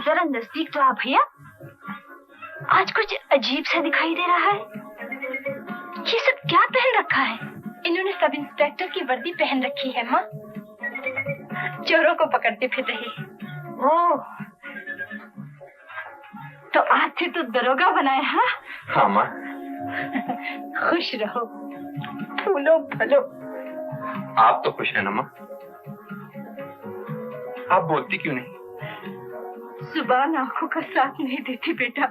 जरा नजदीक तो आप भैया। आज कुछ अजीब सा दिखाई दे रहा है। ये सब क्या पहन रखा है? इन्होंने सब इंस्पेक्टर की वर्दी पहन रखी है माँ। चोरों को पकड़ते फिर रहे हैं। ओह, तो आज से तो दरोगा बनाए। हाँ माँ। खुश रहो, फूलो फलो। आप तो खुश है ना माँ? आप बोलती क्यों नहीं? जुबान आंखों का साथ नहीं देती बेटा।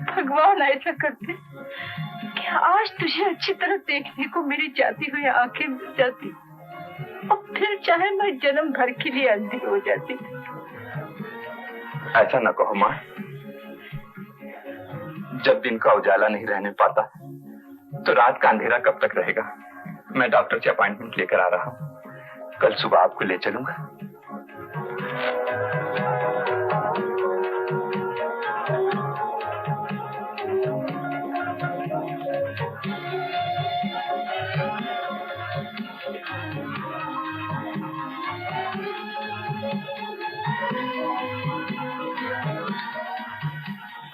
भगवान ऐसा करते कि आज तुझे अच्छी तरह देखने को मेरी जाती हुई आंखें मिल जाती, और फिर चाहे मैं जन्म भर के लिए अंधी हो जाती। ऐसा न कहो माँ। जब दिन का उजाला नहीं रहने पाता तो रात का अंधेरा कब तक रहेगा। मैं डॉक्टर से अपॉइंटमेंट लेकर आ रहा हूँ, कल सुबह आपको ले चलूंगा।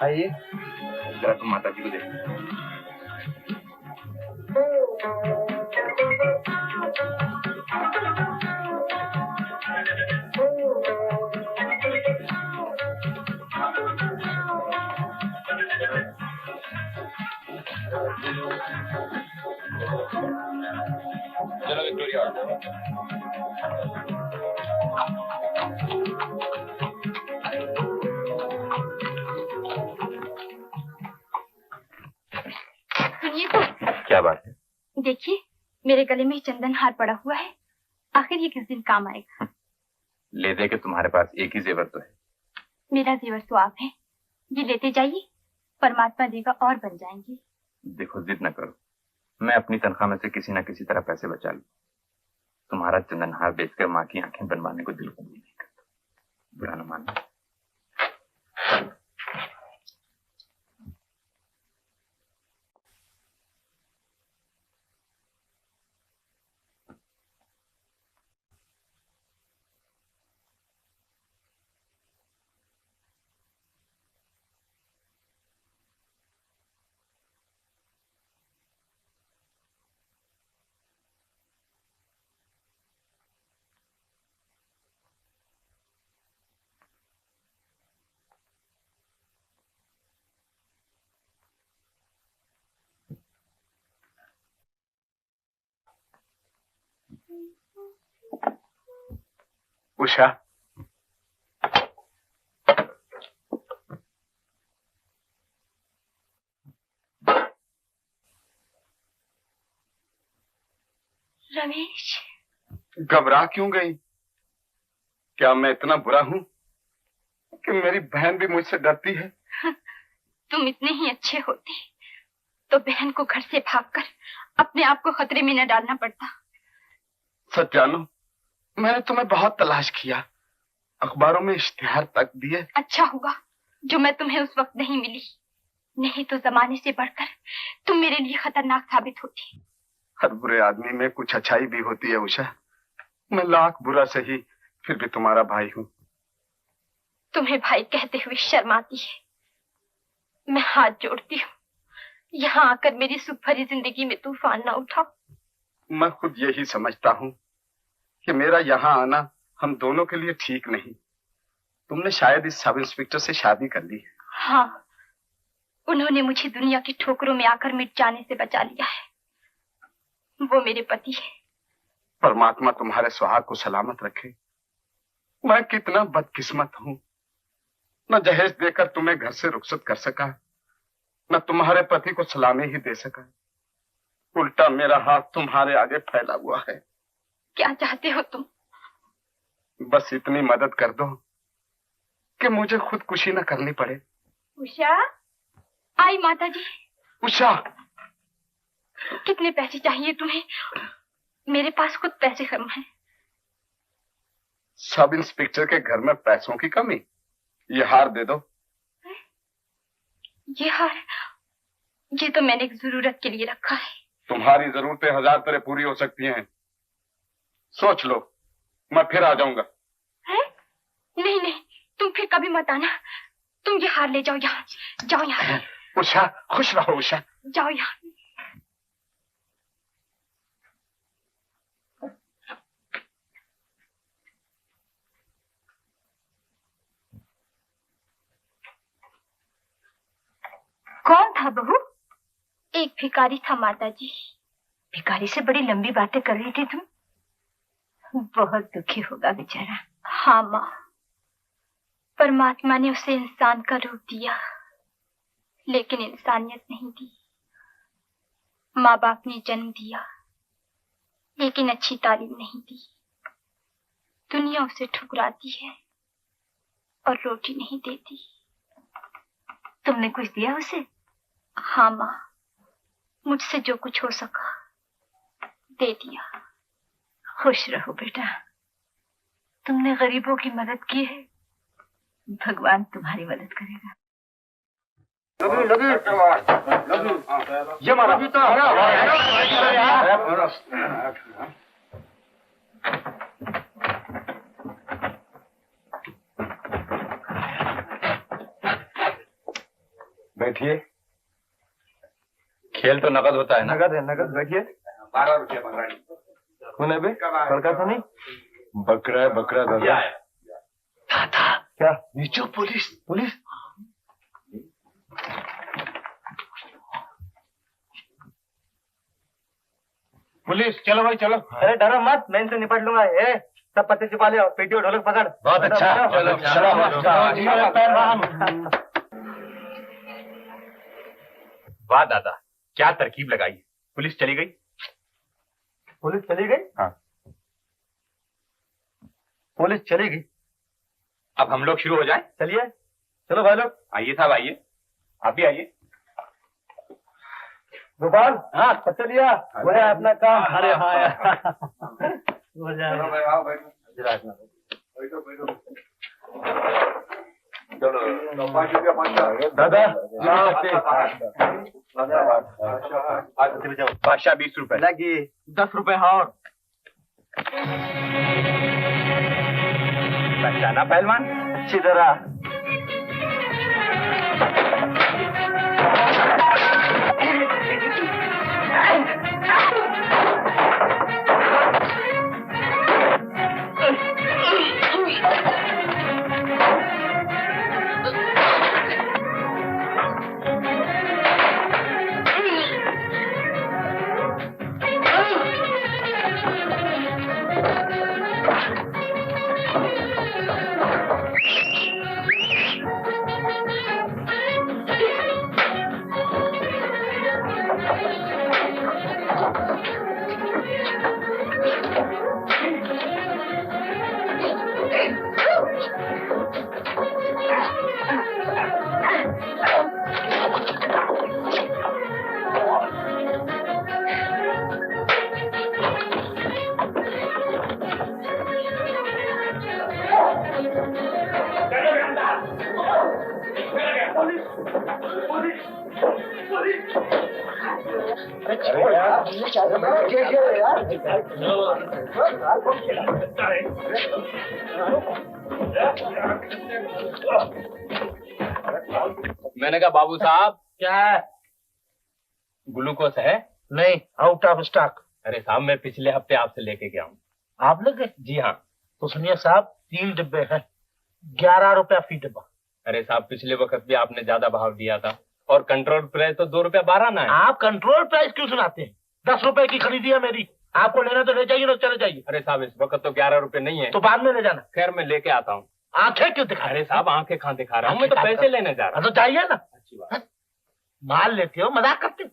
आइए। जरा तुम माता जी को देखो। चलो विक्टोरिया। सुनिए तो। क्या बात है? देखिए, मेरे गले में चंदन हार पड़ा हुआ है। आखिर ये किस दिन काम आएगा? ले दे के तुम्हारे पास एक ही जेवर तो है। मेरा जेवर तो आप है, ये लेते जाइए, परमात्मा देगा और बन जाएंगे। देखो जिद न करो, मैं अपनी तनख्वाह में से किसी न किसी तरह पैसे बचा लूं। तुम्हारा चंदनहार बेचकर माँ की आंखें बनवाने को दिल कबूल नहीं करता। बुरा न मानना। उषा, रमेश, घबरा क्यों गई? क्या मैं इतना बुरा हूं कि मेरी बहन भी मुझसे डरती है? तुम इतने ही अच्छे होते तो बहन को घर से भागकर अपने आप को खतरे में न डालना पड़ता। सच जानो, मैंने तुम्हें बहुत तलाश किया, अखबारों में इश्तिहार तक दिए। अच्छा हुआ जो मैं तुम्हें उस वक्त नहीं मिली, नहीं तो जमाने से बढ़कर तुम मेरे लिए खतरनाक साबित होती। हर बुरे आदमी में कुछ अच्छाई भी होती है उषा। मैं लाख बुरा सही, फिर भी तुम्हारा भाई हूँ। तुम्हें भाई कहते हुए शर्म आती है। मैं हाथ जोड़ती हूँ, यहाँ आकर मेरी सुख भरी जिंदगी में तूफान ना उठाओ। मैं खुद यही समझता हूँ कि मेरा यहाँ आना हम दोनों के लिए ठीक नहीं। तुमने शायद इस सब इंस्पेक्टर से शादी कर ली। हाँ, उन्होंने मुझे दुनिया की ठोकरों में आकर मिट जाने से बचा लिया है। वो मेरे पति है। परमात्मा तुम्हारे सुहाग को सलामत रखे। मैं कितना बदकिस्मत हूँ, न जहेज देकर तुम्हें घर से रुखसत कर सका, न तुम्हारे पति को सलामी ही दे सका। उल्टा मेरा हाथ तुम्हारे आगे फैला हुआ है। क्या चाहते हो तुम? बस इतनी मदद कर दो कि मुझे खुदकुशी न करनी पड़े। उषा, आई माता जी। उषा, कितने पैसे चाहिए तुम्हें? मेरे पास खुद पैसे कम हैं। सब इंस्पेक्टर के घर में पैसों की कमी? ये हार दे दो। ये हार? ये तो मैंने एक जरूरत के लिए रखा है। तुम्हारी जरूरतें 1000 तरह पूरी हो सकती हैं। सोच लो, मैं फिर आ जाऊंगा। है? नहीं नहीं, तुम फिर कभी मत आना। तुम ये हार ले जाओ यहाँ। जाओ यहाँ। उषा, खुश रहो उषा। जाओ यहाँ। कौन था बहू? एक भिखारी था माता जी। भिखारी से बड़ी लंबी बातें कर रही थी तुम? बहुत दुखी होगा बेचारा। हाँ माँ, परमात्मा ने उसे इंसान का रूप दिया, लेकिन इंसानियत नहीं दी। माँ बाप ने जन्म दिया, लेकिन अच्छी तालीम नहीं दी। दुनिया उसे ठुकराती है और रोटी नहीं देती। तुमने कुछ दिया उसे? हाँ माँ, मुझसे जो कुछ हो सका दे दिया। खुश रहो बेटा, तुमने गरीबों की मदद की है, भगवान तुम्हारी मदद करेगा। ये मारा। बैठिए। खेल तो नकद होता है ना? नगद है, नगद। बैठिए। 12 रुपये मंगानी। कौन है बे? लड़का तो नहीं? बकरा है, बकरा दादा। क्या? नीचे पुलिस। पुलिस? पुलिस, चलो भाई चलो। अरे डरो मत, मैं इनसे निपट लूंगा। सब पत्ते छिपा ले, पेटी और ढोलक पकड़। बहुत अच्छा। चलो वाह दादा, क्या तरकीब लगाई। पुलिस चली गई? पुलिस चली गई? हाँ। पुलिस चली गई। अब हम लोग शुरू हो जाएं? चलिए, चलो भाई लोग। आइए साहब, आइए। आप भी आइए। गोपाल, हाँ पत्ते लिया। वो है अपना काम। अरे हाँ दादा, बादशाह 20 रुपए लगी। 10 रुपए और। पहचाना पहलवान? अच्छी तरह। मैंने कहा बाबू साहब क्या है? ग्लूकोज है? नहीं, आउट ऑफ स्टॉक। अरे साहब मैं पिछले हफ्ते आपसे लेके गया हूँ। आप लगे? जी हाँ। तो सुनिए साहब, 3 डिब्बे हैं, 11 रुपया फी डिब्बा। अरे साहब पिछले वक्त भी आपने ज्यादा भाव दिया था और कंट्रोल प्राइस तो 2 रुपया 12 ना है। आप कंट्रोल प्राइस क्यों सुनाते हैं? 10 रुपए की खरीदी है मेरी, आपको लेना तो ले जाइए, तो चले जाइए। अरे साहब इस वक्त तो 11 रुपए नहीं है। तो बाद में ले जाना। खैर मैं लेके आता हूँ। आंखें क्यों दिखा रहे अरे साहब आंखें कहाँ दिखा रहा हूँ, मैं तो पैसे लेने जा रहा हूँ। तो जाइए ना। अच्छी बात। माल लेते हो, मजाक करते हो।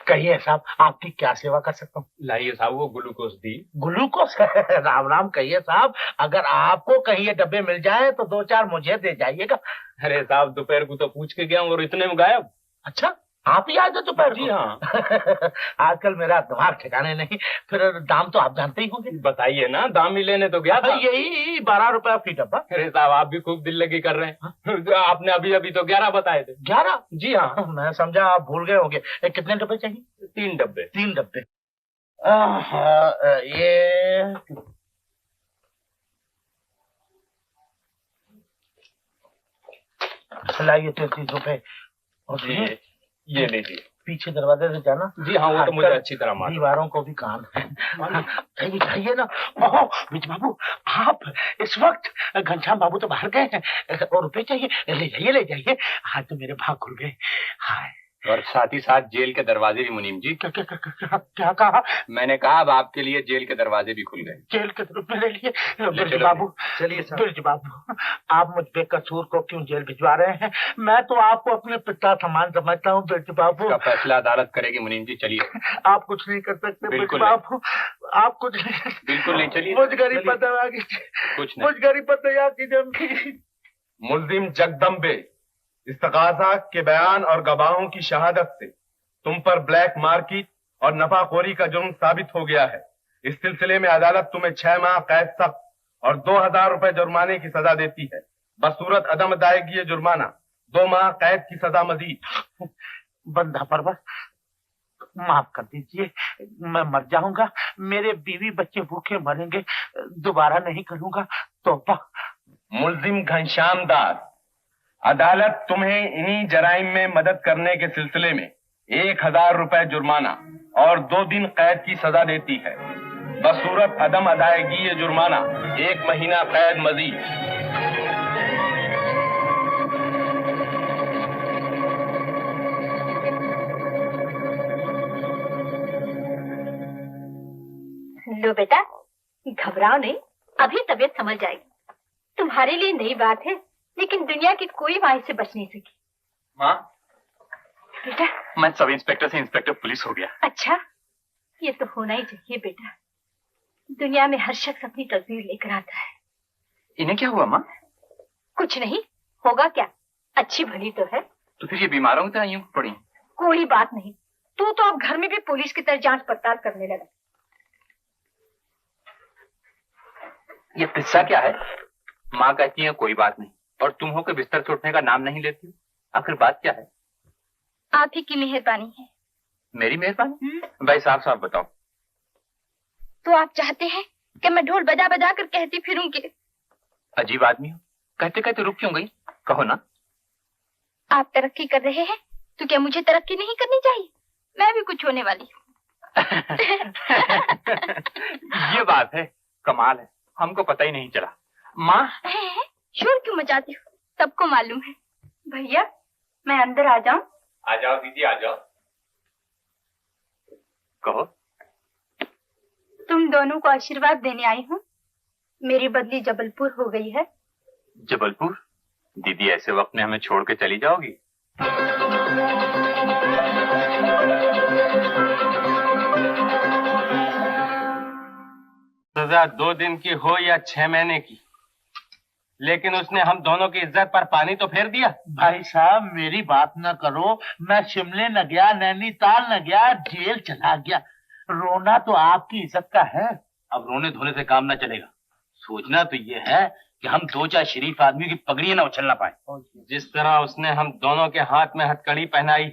कहिए साहब, आपकी क्या सेवा कर सकता हूँ? लाइए साहब वो ग्लूकोज दी। ग्लूकोज? राम राम कहिए साहब, अगर आपको कहीं ये डब्बे मिल जाए तो 2-4 मुझे दे जाइएगा। अरे साहब दोपहर को तो पूछ के गया हूँ और इतने में गायब। अच्छा, आप ही आ जाओ दोपहर? जी हाँ। आजकल मेरा दिमाग ठिकाने नहीं, फिर दाम तो आप जानते ही होंगे। बताइए ना, दाम ही लेने तो गया था। यही 12 रुपया फी डब्बा। अरे साहब आप भी खूब दिल लगी कर रहे हैं। आपने अभी अभी तो 11 बताए थे। 11? जी हाँ। मैं समझा आप भूल गए होंगे। कितने डब्बे चाहिए? 3 डब्बे। 3 डब्बे। ये लाइए 33 रुपए। और ये लीजिए। पीछे दरवाजे से जाना। जी हाँ वो तो मुझे अच्छी तरह मालूम। दीवारों को भी काम है। जाइए ना। ओहो विज बाबू, आप इस वक्त, घनश्याम बाबू तो बाहर गए हैं और रुपए चाहिए। ले जाइए। आज तो मेरे भाग खुल गए। हाय। और साथ ही साथ जेल के दरवाजे भी। मुनीम जी क्या कहा? मैंने कहा अब आपके लिए जेल के दरवाजे भी खुल गए। जेल के तरफ मेरे लिए? ब्रिज बाबू, चलिए। ब्रिज बाबू, आप मुझ बेकसूर को क्यों जेल भिजवा रहे हैं? मैं तो आपको अपने पिता समान समझता हूँ ब्रिज बाबू। इसका फैसला अदालत करेगी मुनीम जी, चलिए। आप कुछ नहीं कर सकते ब्रिज बाबू, आप कुछ नहीं। बिल्कुल नहीं, चलिए। मुझ गरीब पता कुछ नहीं। मुझ गरीब पता की जमी। मुल्जिम जगदम्बे, इस्तगासा के बयान और गवाहों की शहादत से तुम पर ब्लैक मार्केट और नफाखोरी का जुर्म साबित हो गया है। इस सिलसिले में अदालत तुम्हें 6 माह कैद सख्त और 2000 रुपए जुर्माने की सजा देती है। बसूरत अदम अदायगी जुर्माना 2 माह कैद की सजा मजीद। बंदा परवर, माफ कर दीजिए, मैं मर जाऊंगा, मेरे बीवी बच्चे भूखे मरेंगे, दोबारा नहीं करूंगा तौबा। मुल्जिम घनश्याम दास, अदालत तुम्हें इन्हीं जराइम में मदद करने के सिलसिले में 1000 रुपए जुर्माना और 2 दिन कैद की सजा देती है। बसूरत अदम अदायगी ये जुर्माना 1 महीना कैद मजीद। लो बेटा, घबराओ नहीं, अभी तबीयत समझ जाएगी। तुम्हारे लिए नई बात है, लेकिन दुनिया की कोई माँ से बच नहीं सकी। माँ, बेटा, मैं सब इंस्पेक्टर से इंस्पेक्टर पुलिस हो गया। अच्छा, ये तो होना ही चाहिए बेटा। दुनिया में हर शख्स अपनी तकदीर लेकर आता है। इन्हें क्या हुआ माँ? कुछ नहीं होगा, क्या अच्छी भली तो है। तो फिर ये बीमारों की तरह यूं पड़ी? कोई बात नहीं, तू तो अब घर में भी पुलिस की तरह जांच पड़ताल करने लगा। ये किस्सा क्या है? माँ कहती है कोई बात नहीं, और तुम हो के बिस्तर से उठने का नाम नहीं लेती। आखिर बात क्या है? आप ही की मेहरबानी है। मेरी मेहरबानी? भाई साहब बताओ। तो आप चाहते हैं कि मैं ढोल बजा बजा कर कहती फिरूं कि? अजीब आदमी हो, कहते कहते रुक क्यों गई? कहो ना। आप तरक्की कर रहे हैं तो क्या मुझे तरक्की नहीं करनी चाहिए? मैं भी कुछ होने वाली हूँ। ये बात है, कमाल है, हमको पता ही नहीं चला। माँ, शोर क्यों मचाती हो? सबको मालूम है। भैया, मैं अंदर आ जाऊं? आ जाओ दीदी, आ जाओ। कहो। तुम दोनों को आशीर्वाद देने आई हूँ। मेरी बदली जबलपुर हो गई है। जबलपुर? दीदी ऐसे वक्त में हमें छोड़ के चली जाओगी? सजा 2 दिन की हो या 6 महीने की, लेकिन उसने हम दोनों की इज्जत पर पानी तो फेर दिया। भाई साहब मेरी बात न करो, मैं शिमले न गया, नैनीताल न गया, जेल चला गया। रोना तो आपकी इज्जत का है। अब रोने धोने से काम न चलेगा। सोचना तो ये है कि हम दो चार शरीफ आदमी की पगड़ियां ना उछलना पाए। जिस तरह उसने हम दोनों के हाथ में हथकड़ी पहनाई,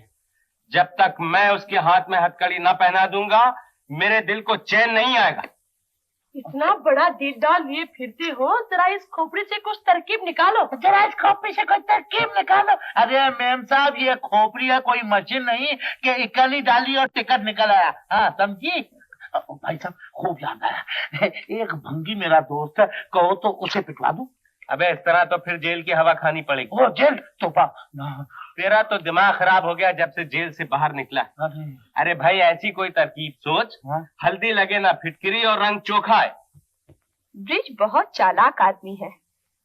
जब तक मैं उसके हाथ में हथकड़ी न पहना दूंगा मेरे दिल को चैन नहीं आएगा। इतना बड़ा दिल डाल लिए फिरते हो, जरा इस खोपड़ी से कुछ तरकीब निकालो। जरा इस खोपड़ी से कोई तरकीब निकालो। अरे मैम साहब ये खोपड़ी है, कोई मशीन नहीं कि इकली डाली और टिकट निकल आया। हाँ समझी? भाई साहब खूब याद आया, एक भंगी मेरा दोस्त है, कहो तो उसे पिटवा दूं। अबे इस तरह तो फिर जेल की हवा खानी पड़ेगी। वो जेल तो तेरा तो दिमाग खराब हो गया जब से जेल से बाहर निकला। अरे भाई ऐसी कोई तरकीब सोच, हल्दी लगे ना फिटकरी और रंग चोखा है। ब्रिज बहुत चालाक आदमी है,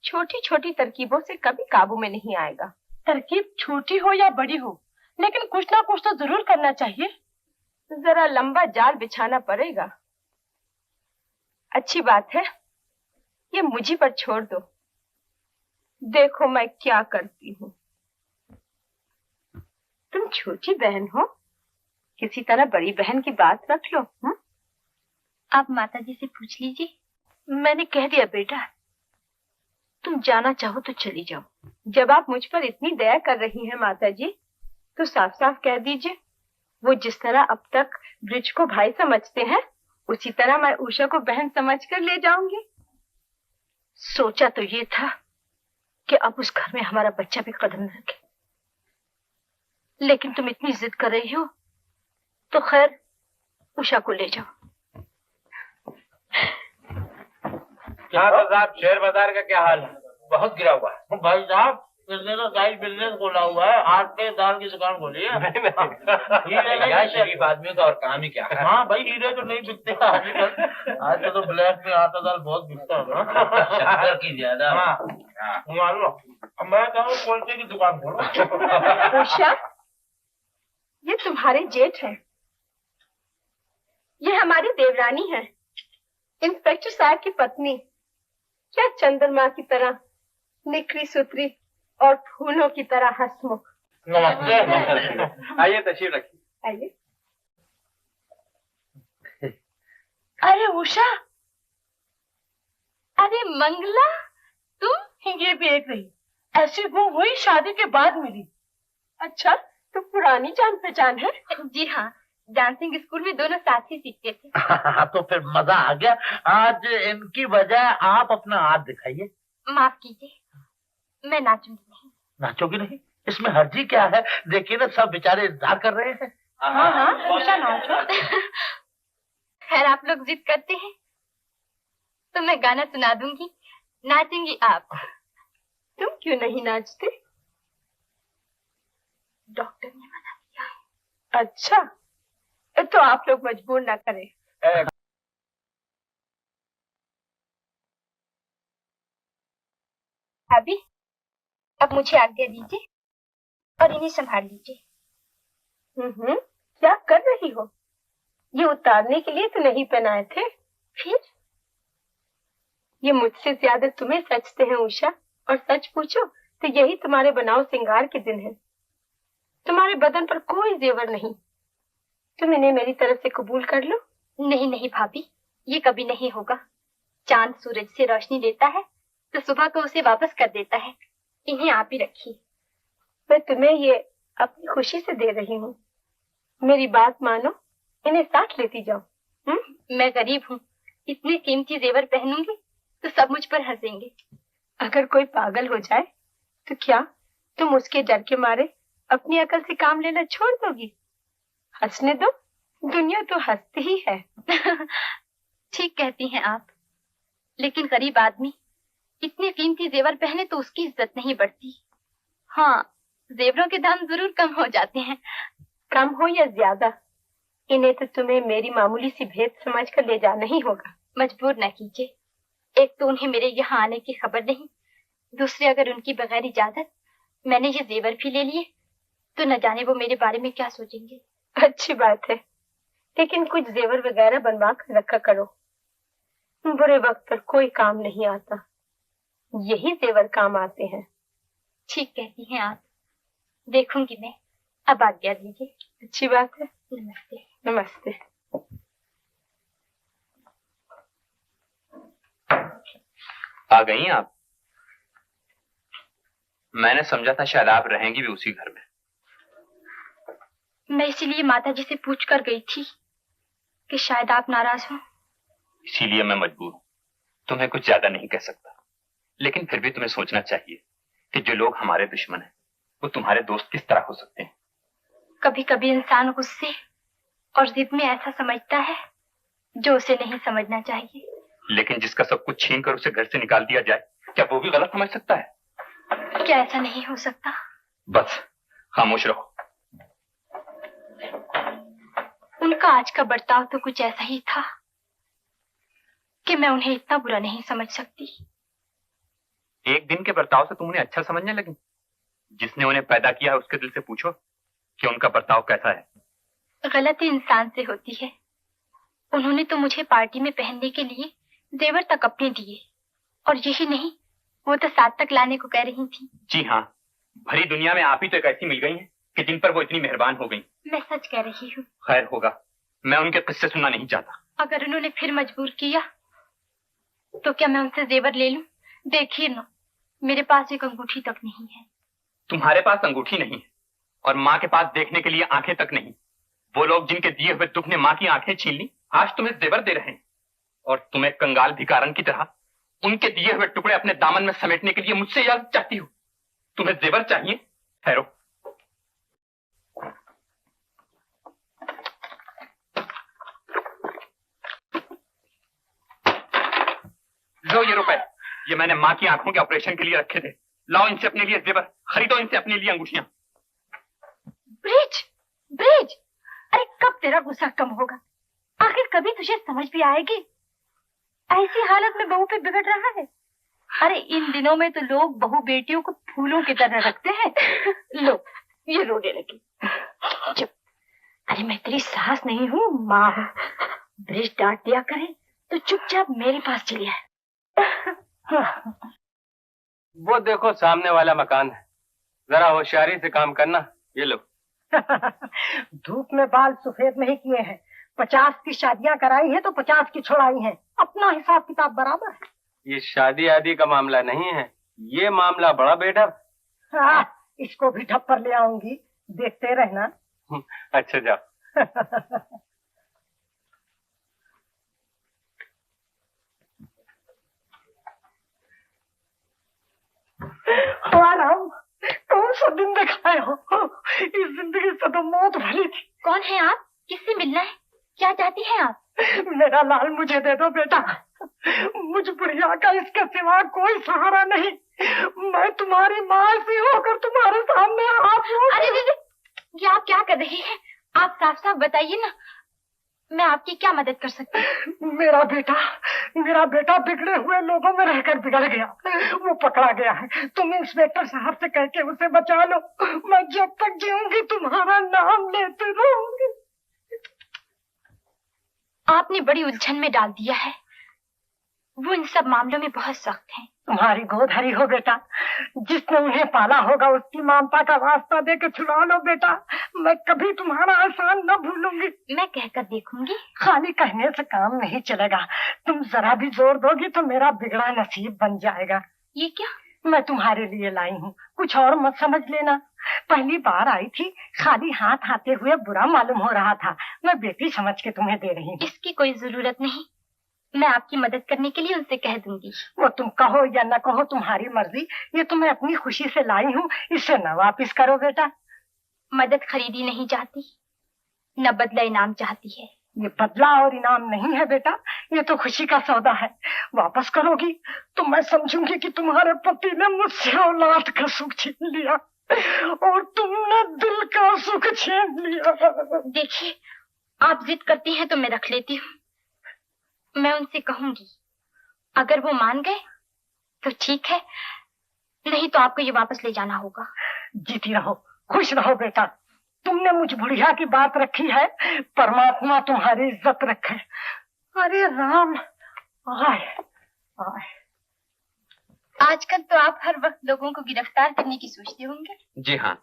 छोटी छोटी तरकीबों से कभी काबू में नहीं आएगा। तरकीब छोटी हो या बड़ी हो, लेकिन कुछ ना कुछ तो जरूर करना चाहिए। जरा लंबा जाल बिछाना पड़ेगा। अच्छी बात है, ये मुझे पर छोड़ दो, देखो मैं क्या करती हूँ। तुम छोटी बहन हो, किसी तरह बड़ी बहन की बात रख लो। आप माताजी से पूछ लीजिए। मैंने कह दिया बेटा, तुम जाना चाहो तो चली जाओ। जब आप मुझ पर इतनी दया कर रही हैं माताजी, तो साफ साफ कह दीजिए। वो जिस तरह अब तक ब्रिज को भाई समझते हैं, उसी तरह मैं उषा को बहन समझकर ले जाऊंगी। सोचा तो ये था कि अब उस घर में हमारा बच्चा भी कदम न रखे, लेकिन तुम इतनी जिद कर रही हो तो खैर उषा को ले जाओ। क्या साहब, शेयर बाजार का क्या हाल है? बहुत गिरा हुआ है। भाई साहब इसने तो साइड बिजनेस खोला हुआ है, आटे दाल की दुकान खोली है। यार शरीफ आदमी का और काम ही क्या है। हाँ भाई हीरे तो नहीं बिकते आजकल, आजकल तो ब्लैक में आटा दाल बहुत बिकता है। शक्कर की ज्यादा। मालूम मैं कहूँ कुल्चे की दुकान खोलो। उषा, ये तुम्हारे जेठ है, ये हमारी देवरानी है, इंस्पेक्टर साहब की पत्नी। क्या चंद्रमा की तरह निखरी सुथरी और फूलों की तरह हंसमुख। नमस्ते। आइए तशरीफ रखिए। आइए। अरे उषा, अरे मंगला, तुम? ये भी एक रही, ऐसी गुम हुई शादी के बाद मिली। अच्छा, तो पुरानी जान पहचान है? जी हाँ, डांसिंग स्कूल में दोनों साथ ही सीखते थे। तो फिर मजा आ गया। आज इनकी वजह आप अपना हाथ दिखाइए। माफ कीजिए, मैं नाचूंगी नहीं। नाचोगी नहीं? इसमें हर्जी क्या है? देखिए ना सब बेचारे इंतजार कर रहे हैं। हाँ हाँ उषा नाचो। खैर आप लोग जिद करते हैं तो मैं गाना सुना दूंगी, नाचेंगी आप। तुम क्यों नहीं नाचते? डॉक्टर ने मना किया है। अच्छा, तो आप लोग मजबूर ना करें। अभी अब मुझे आज्ञा दीजिए और इन्हें संभाल लीजिए। क्या कर रही हो? ये उतारने के लिए तो नहीं पहनाए थे। फिर ये मुझसे ज्यादा तुम्हें सचते हैं उषा, और सच पूछो तो यही तुम्हारे बनाव सिंगार के दिन है। तुम्हारे बदन पर कोई जेवर नहीं, तुम इन्हें मेरी तरफ से कबूल कर लो। नहीं नहीं भाभी, ये कभी नहीं होगा। चांद सूरज से रोशनी लेता है तो सुबह को उसे वापस कर देता है। इन्हें आप ही रखिए। मैं तुम्हें ये अपनी खुशी से दे रही हूँ, मेरी बात मानो, इन्हें साथ लेती जाओ। मैं गरीब हूँ, इतने कीमती जेवर पहनूंगी तो सब मुझ पर हंसेंगे। अगर कोई पागल हो जाए तो क्या तुम उसके डर के मारे अपनी अकल से काम लेना छोड़ दोगी? हंसने दो, दुनिया तो हंसती ही है। ठीक कहती हैं आप, लेकिन गरीब आदमी इतने कीमती जेवर पहने तो उसकी इज्जत नहीं बढ़ती। हाँ, जेवरों के दाम जरूर कम हो जाते हैं। कम हो या ज्यादा, इन्हें तो तुम्हें मेरी मामूली सी भेंट समझकर ले जाना ही होगा। मजबूर न कीजिए, एक तो उन्हें मेरे यहाँ आने की खबर नहीं, दूसरे अगर उनकी बगैर इजाजत मैंने ये जेवर भी ले लिए तो न जाने वो मेरे बारे में क्या सोचेंगे। अच्छी बात है, लेकिन कुछ जेवर वगैरह बनवा कर रखा करो, बुरे वक्त पर कोई काम नहीं आता। यही जेवर काम आते हैं। ठीक कहती हैं आप, देखूंगी मैं। अब आज्ञा दीजिए। अच्छी बात है। नमस्ते। नमस्ते। आ गई आप? मैंने समझा था शायद आप रहेंगी भी उसी घर में। मैं इसीलिए माता जी से पूछ कर गई थी कि शायद आप नाराज हो। इसीलिए मैं मजबूर हूं। तुम्हें कुछ ज्यादा नहीं कह सकता, लेकिन फिर भी तुम्हें सोचना चाहिए कि जो लोग हमारे दुश्मन हैं वो तुम्हारे दोस्त किस तरह हो सकते हैं। कभी कभी इंसान गुस्से और जिद में ऐसा समझता है जो उसे नहीं समझना चाहिए। लेकिन जिसका सब कुछ छीन कर उसे घर से निकाल दिया जाए, क्या वो भी गलत समझ सकता है? क्या ऐसा नहीं हो सकता? बस खामोश रहो। उनका आज का बर्ताव तो कुछ ऐसा ही था कि मैं उन्हें इतना बुरा नहीं समझ सकती। एक दिन के बर्ताव से तुम उन्हें अच्छा समझने लगी? जिसने उन्हें पैदा किया है उसके दिल से पूछो कि उनका बर्ताव कैसा है। गलती इंसान से होती है। उन्होंने तो मुझे पार्टी में पहनने के लिए जेवर तक अपने दिए, और यही नहीं, वो तो 7 तक लाने को कह रही थी। जी हाँ, भरी दुनिया में आप ही तो एक ऐसी मिल गई हैं कि जिन पर वो इतनी मेहरबान हो गई। मैं सच कह रही हूँ। खैर होगा, मैं उनके किस्से सुनना नहीं चाहता। अगर उन्होंने फिर मजबूर किया तो क्या मैं उनसे जेवर ले लूं? देखिए ना, मेरे पास एक अंगूठी तक नहीं है। तुम्हारे पास अंगूठी नहीं है और माँ के पास देखने के लिए आंखें तक नहीं। वो लोग जिनके दिए हुए दुख ने माँ की आंखें छीन ली, आज तुम्हें जेवर दे रहे हैं, और तुम्हें कंगाल भिखारन की तरह उनके दिए हुए टुकड़े अपने दामन में समेटने के लिए मुझसे इजाजत चाहती हो। तुम्हें जेवर चाहिए? ठहरो। लो ये रुपए, ये मैंने माँ की आंखों के ऑपरेशन के लिए रखे थे। लाओ इनसे अपने लिए जेवर, खरीदो इनसे अपने लिए अंगूठियां। ब्रिज, ब्रिज, अरे कब तेरा गुस्सा कम होगा? आखिर कभी तुझे समझ भी आएगी? ऐसी हालत में बहू पे बिगड़ रहा है। अरे इन दिनों में तो लोग बहू बेटियों को फूलों की तरह रखते हैं। लो, ये रोने लगी। चुप। अरे मैं तेरी सास नहीं हूँ, माँ हूँ। ब्रिज डांट दिया करे तो चुपचाप मेरे पास चली आए। वो देखो सामने वाला मकान है, जरा होशियारी से काम करना। ये लो। धूप में बाल सफेद नहीं किए हैं। 50 की शादियां कराई है तो 50 की छोड़ाई है। अपना हिसाब किताब बराबर है। ये शादी आदि का मामला नहीं है, ये मामला बड़ा बेटा। हाँ, इसको भी ठप्पर ले आऊंगी, देखते रहना। अच्छा जाओ। राम, कौन सा दिन दिखाए हो? इस जिंदगी से तो मौत भली थी। कौन है आप? किससे मिलना है? क्या चाहती हैं आप? मेरा लाल मुझे दे दो बेटा। मुझ बुढ़िया का इसके सिवा कोई सहारा नहीं। मैं तुम्हारी माँ सी होकर तुम्हारे सामने हाथ जोड़। अरे ये आप क्या कर रही हैं? आप साफ साफ बताइए ना, मैं आपकी क्या मदद कर सकती हूँ? मेरा बेटा बिगड़े हुए लोगों में रहकर बिगड़ गया। वो पकड़ा गया है। तुम इंस्पेक्टर साहब से कह के उसे बचा लो। मैं जब तक जीऊंगी तुम्हारा नाम लेते रहूंगी। आपने बड़ी उलझन में डाल दिया है। वो इन सब मामलों में बहुत सख्त हैं। तुम्हारी गोद हरी हो बेटा। जिसने उन्हें पाला होगा उसकी ममता का वास्ता दे के छुड़ा लो बेटा। मैं कभी तुम्हारा एहसान न भूलूंगी। मैं कहकर देखूंगी। खाली कहने से काम नहीं चलेगा। तुम जरा भी जोर दोगी तो मेरा बिगड़ा नसीब बन जाएगा। ये क्या? मैं तुम्हारे लिए लाई हूँ, कुछ और मत समझ लेना। पहली बार आई थी, खाली हाथ आते हुए बुरा मालूम हो रहा था। मैं बेटी समझ के तुम्हें दे रही हूँ। इसकी कोई जरूरत नहीं, मैं आपकी मदद करने के लिए उनसे कह दूंगी। वो तुम कहो या न कहो तुम्हारी मर्जी। ये तो मैं अपनी खुशी से लाई हूँ, इसे न वापिस करो बेटा। मदद खरीदी नहीं चाहती, न बदला इनाम चाहती है। ये बदला और इनाम नहीं है बेटा, ये तो खुशी का सौदा है। वापस करोगी तो मैं समझूंगी कि तुम्हारे पति ने मुझसे औलाद का सुख छीन लिया और तुमने दिल का सुख छीन लिया। देखिए, आप जिद करती हैं तो मैं रख लेती हूँ। मैं उनसे कहूंगी, अगर वो मान गए तो ठीक है, नहीं तो आपको ये वापस ले जाना होगा। जीती रहो, खुश रहो बेटा। तुमने मुझ बुढ़िया की बात रखी है, परमात्मा तुम्हारी इज्जत रखे। अरे राम, आए आए। आजकल तो आप हर वक्त लोगों को गिरफ्तार करने की सोचते होंगे। जी हाँ,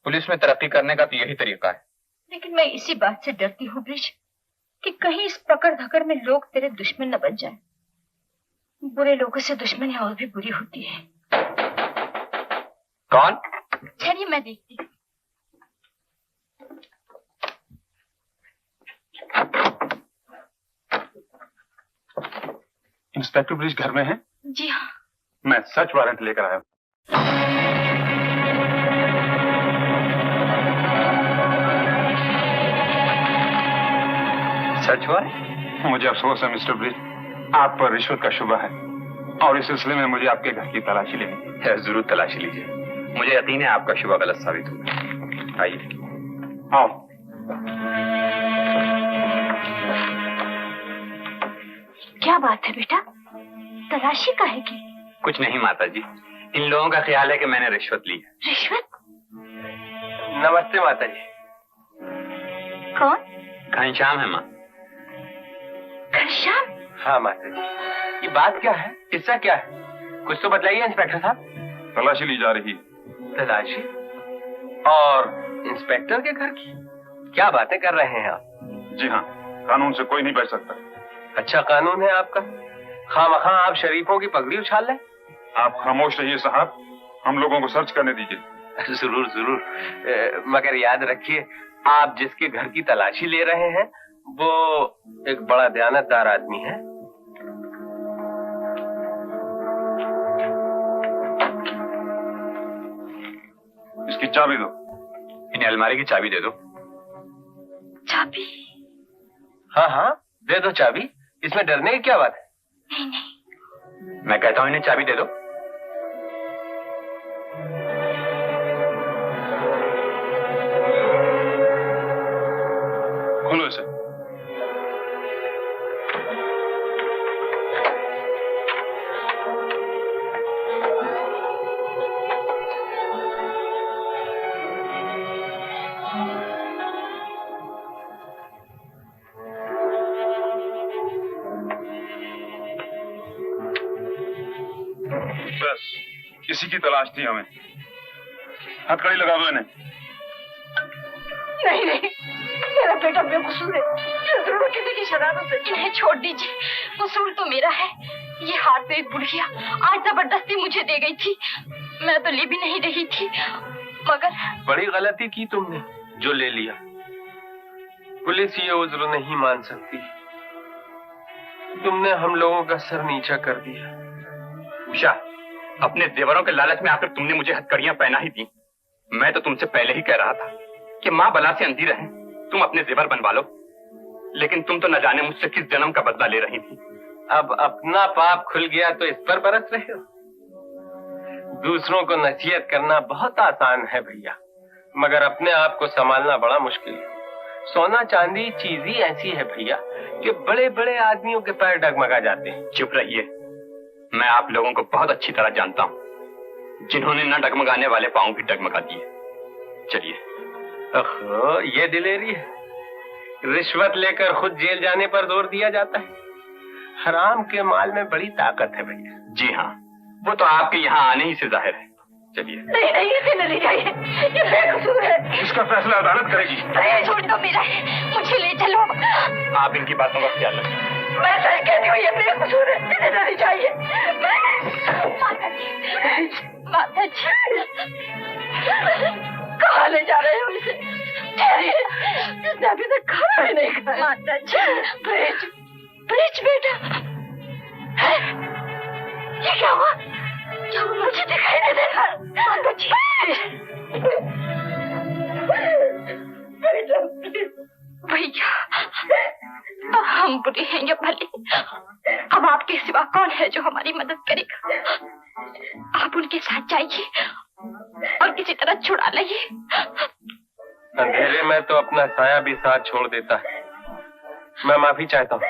पुलिस में तरक्की करने का तो यही तरीका है। लेकिन मैं इसी बात से डरती हूँ ब्रिज कि कहीं इस पकड़ धकड़ में लोग तेरे दुश्मन न बन जाएं। बुरे लोगों से दुश्मनी और भी बुरी होती है। कौन? चलिए मैं देखती हूँ। इंस्पेक्टर ब्रिज घर में है? जी हाँ। मैं सर्च वारंट लेकर आया हूँ। Search warrant? मुझे अफसोस है मिस्टर ब्रिज, आप पर रिश्वत का शुबा है और इस सिलसिले में मुझे आपके घर की तलाशी लेनी है। जरूर तलाशी लीजिए, मुझे यकीन है आपका शुबा गलत साबित होगा। आइए। आओ। क्या बात है बेटा, तलाशी काहे की? कुछ नहीं माता जी, इन लोगों का ख्याल है कि मैंने रिश्वत ली है। रिश्वत? नमस्ते माता जी। कौन? घनश्याम है माँ। घनश्याम? हाँ माता जी, ये बात क्या है, किस्सा क्या है, कुछ तो बताइए इंस्पेक्टर साहब। तलाशी ली जा रही है। तलाशी? और इंस्पेक्टर के घर की? क्या बातें कर रहे हैं आप? जी हाँ, कानून से कोई नहीं बच सकता। अच्छा कानून है आपका, खामखा आप शरीफों की पगड़ी उछाल लें। आप खामोश रहिए साहब, हम लोगों को सर्च करने दीजिए। जरूर जरूर, मगर याद रखिए आप जिसके घर की तलाशी ले रहे हैं वो एक बड़ा दयानतदार आदमी है। इसकी चाबी दो। इन्हें अलमारी की चाबी दे दो। चाबी? हाँ हाँ दे दो चाबी, इसमें डरने की क्या बात है? नहीं नहीं। मैं कहता हूँ इन्हें चाबी दे दो। खोलो इसे। बस इसी की तलाश थी हमें। हथकड़ी लगा दो इन्हें। नहीं नहीं, मेरा बेटा बेकसूर है, ये जरूर किसी की शरारत है। इन्हें छोड़ दीजिए, कसूर तो मेरा है। ये हार पे एक बुढ़िया आज जबरदस्ती मुझे दे गई थी, मैं तो ले भी नहीं रही थी, मगर बड़ी गलती की तुमने जो ले लिया। पुलिस ये उज्र नहीं मान सकती, तुमने हम लोगों का सर नीचा कर दिया। उषा, अपने जेवरों के लालच में आकर तुमने मुझे हथकड़ियां पहना ही दी। मैं तो तुमसे पहले ही कह रहा था कि माँ बला से अंधी रहे, तुम अपने जेवर बनवा लो, लेकिन तुम तो न जाने मुझसे किस जन्म का बदला ले रही थी। अब अपना पाप खुल गया तो इस पर बरस रहे हो। दूसरों को नसीहत करना बहुत आसान है भैया, मगर अपने आप को संभालना बड़ा मुश्किल है। सोना चांदी चीज ही ऐसी है भैया कि बड़े बड़े आदमियों के पैर डगमगा जाते हैं। चुप रहिए, मैं आप लोगों को बहुत अच्छी तरह जानता हूँ, जिन्होंने न डगमगाने वाले पांव भी डगमगा दिए। चलिए। ओहो, ये दिलेरी है। रिश्वत लेकर खुद जेल जाने पर जोर दिया जाता है। हराम के माल में बड़ी ताकत है भैया। जी हाँ, वो तो आपके यहाँ आने ही से जाहिर है। चलिए। नहीं नहीं, इसे न ले जाइए, ये बेकसूर है। इसका फैसला अदालत करेगी। नहीं, छोड़ दो मेरा है, मुझे ले चलो। आप इनकी बातों का ख्याल रखें। मैं सच कहती हूँ, ये बेकसूर है, इसे न ले जाइए। माता जी, माता जी, कहाँ ले जा रहे हो इसे? ठहरिए, इसने अभी तक खाना भी नहीं खाया। माता जी। ब्रिज, ब्रिज बेटा, है? ये क्या हुआ? क्या मुझे दिखाई नहीं दे रहा? माता जी, बेटा, भैया, हम बुरे हैं या भले, अब आपके सिवा कौन है जो हमारी मदद करेगा? आप उनके साथ जाइए और किसी तरह छुड़ा लाइए। अंधेरे में तो अपना साया भी साथ छोड़ देता है। मैं माफी चाहता हूँ।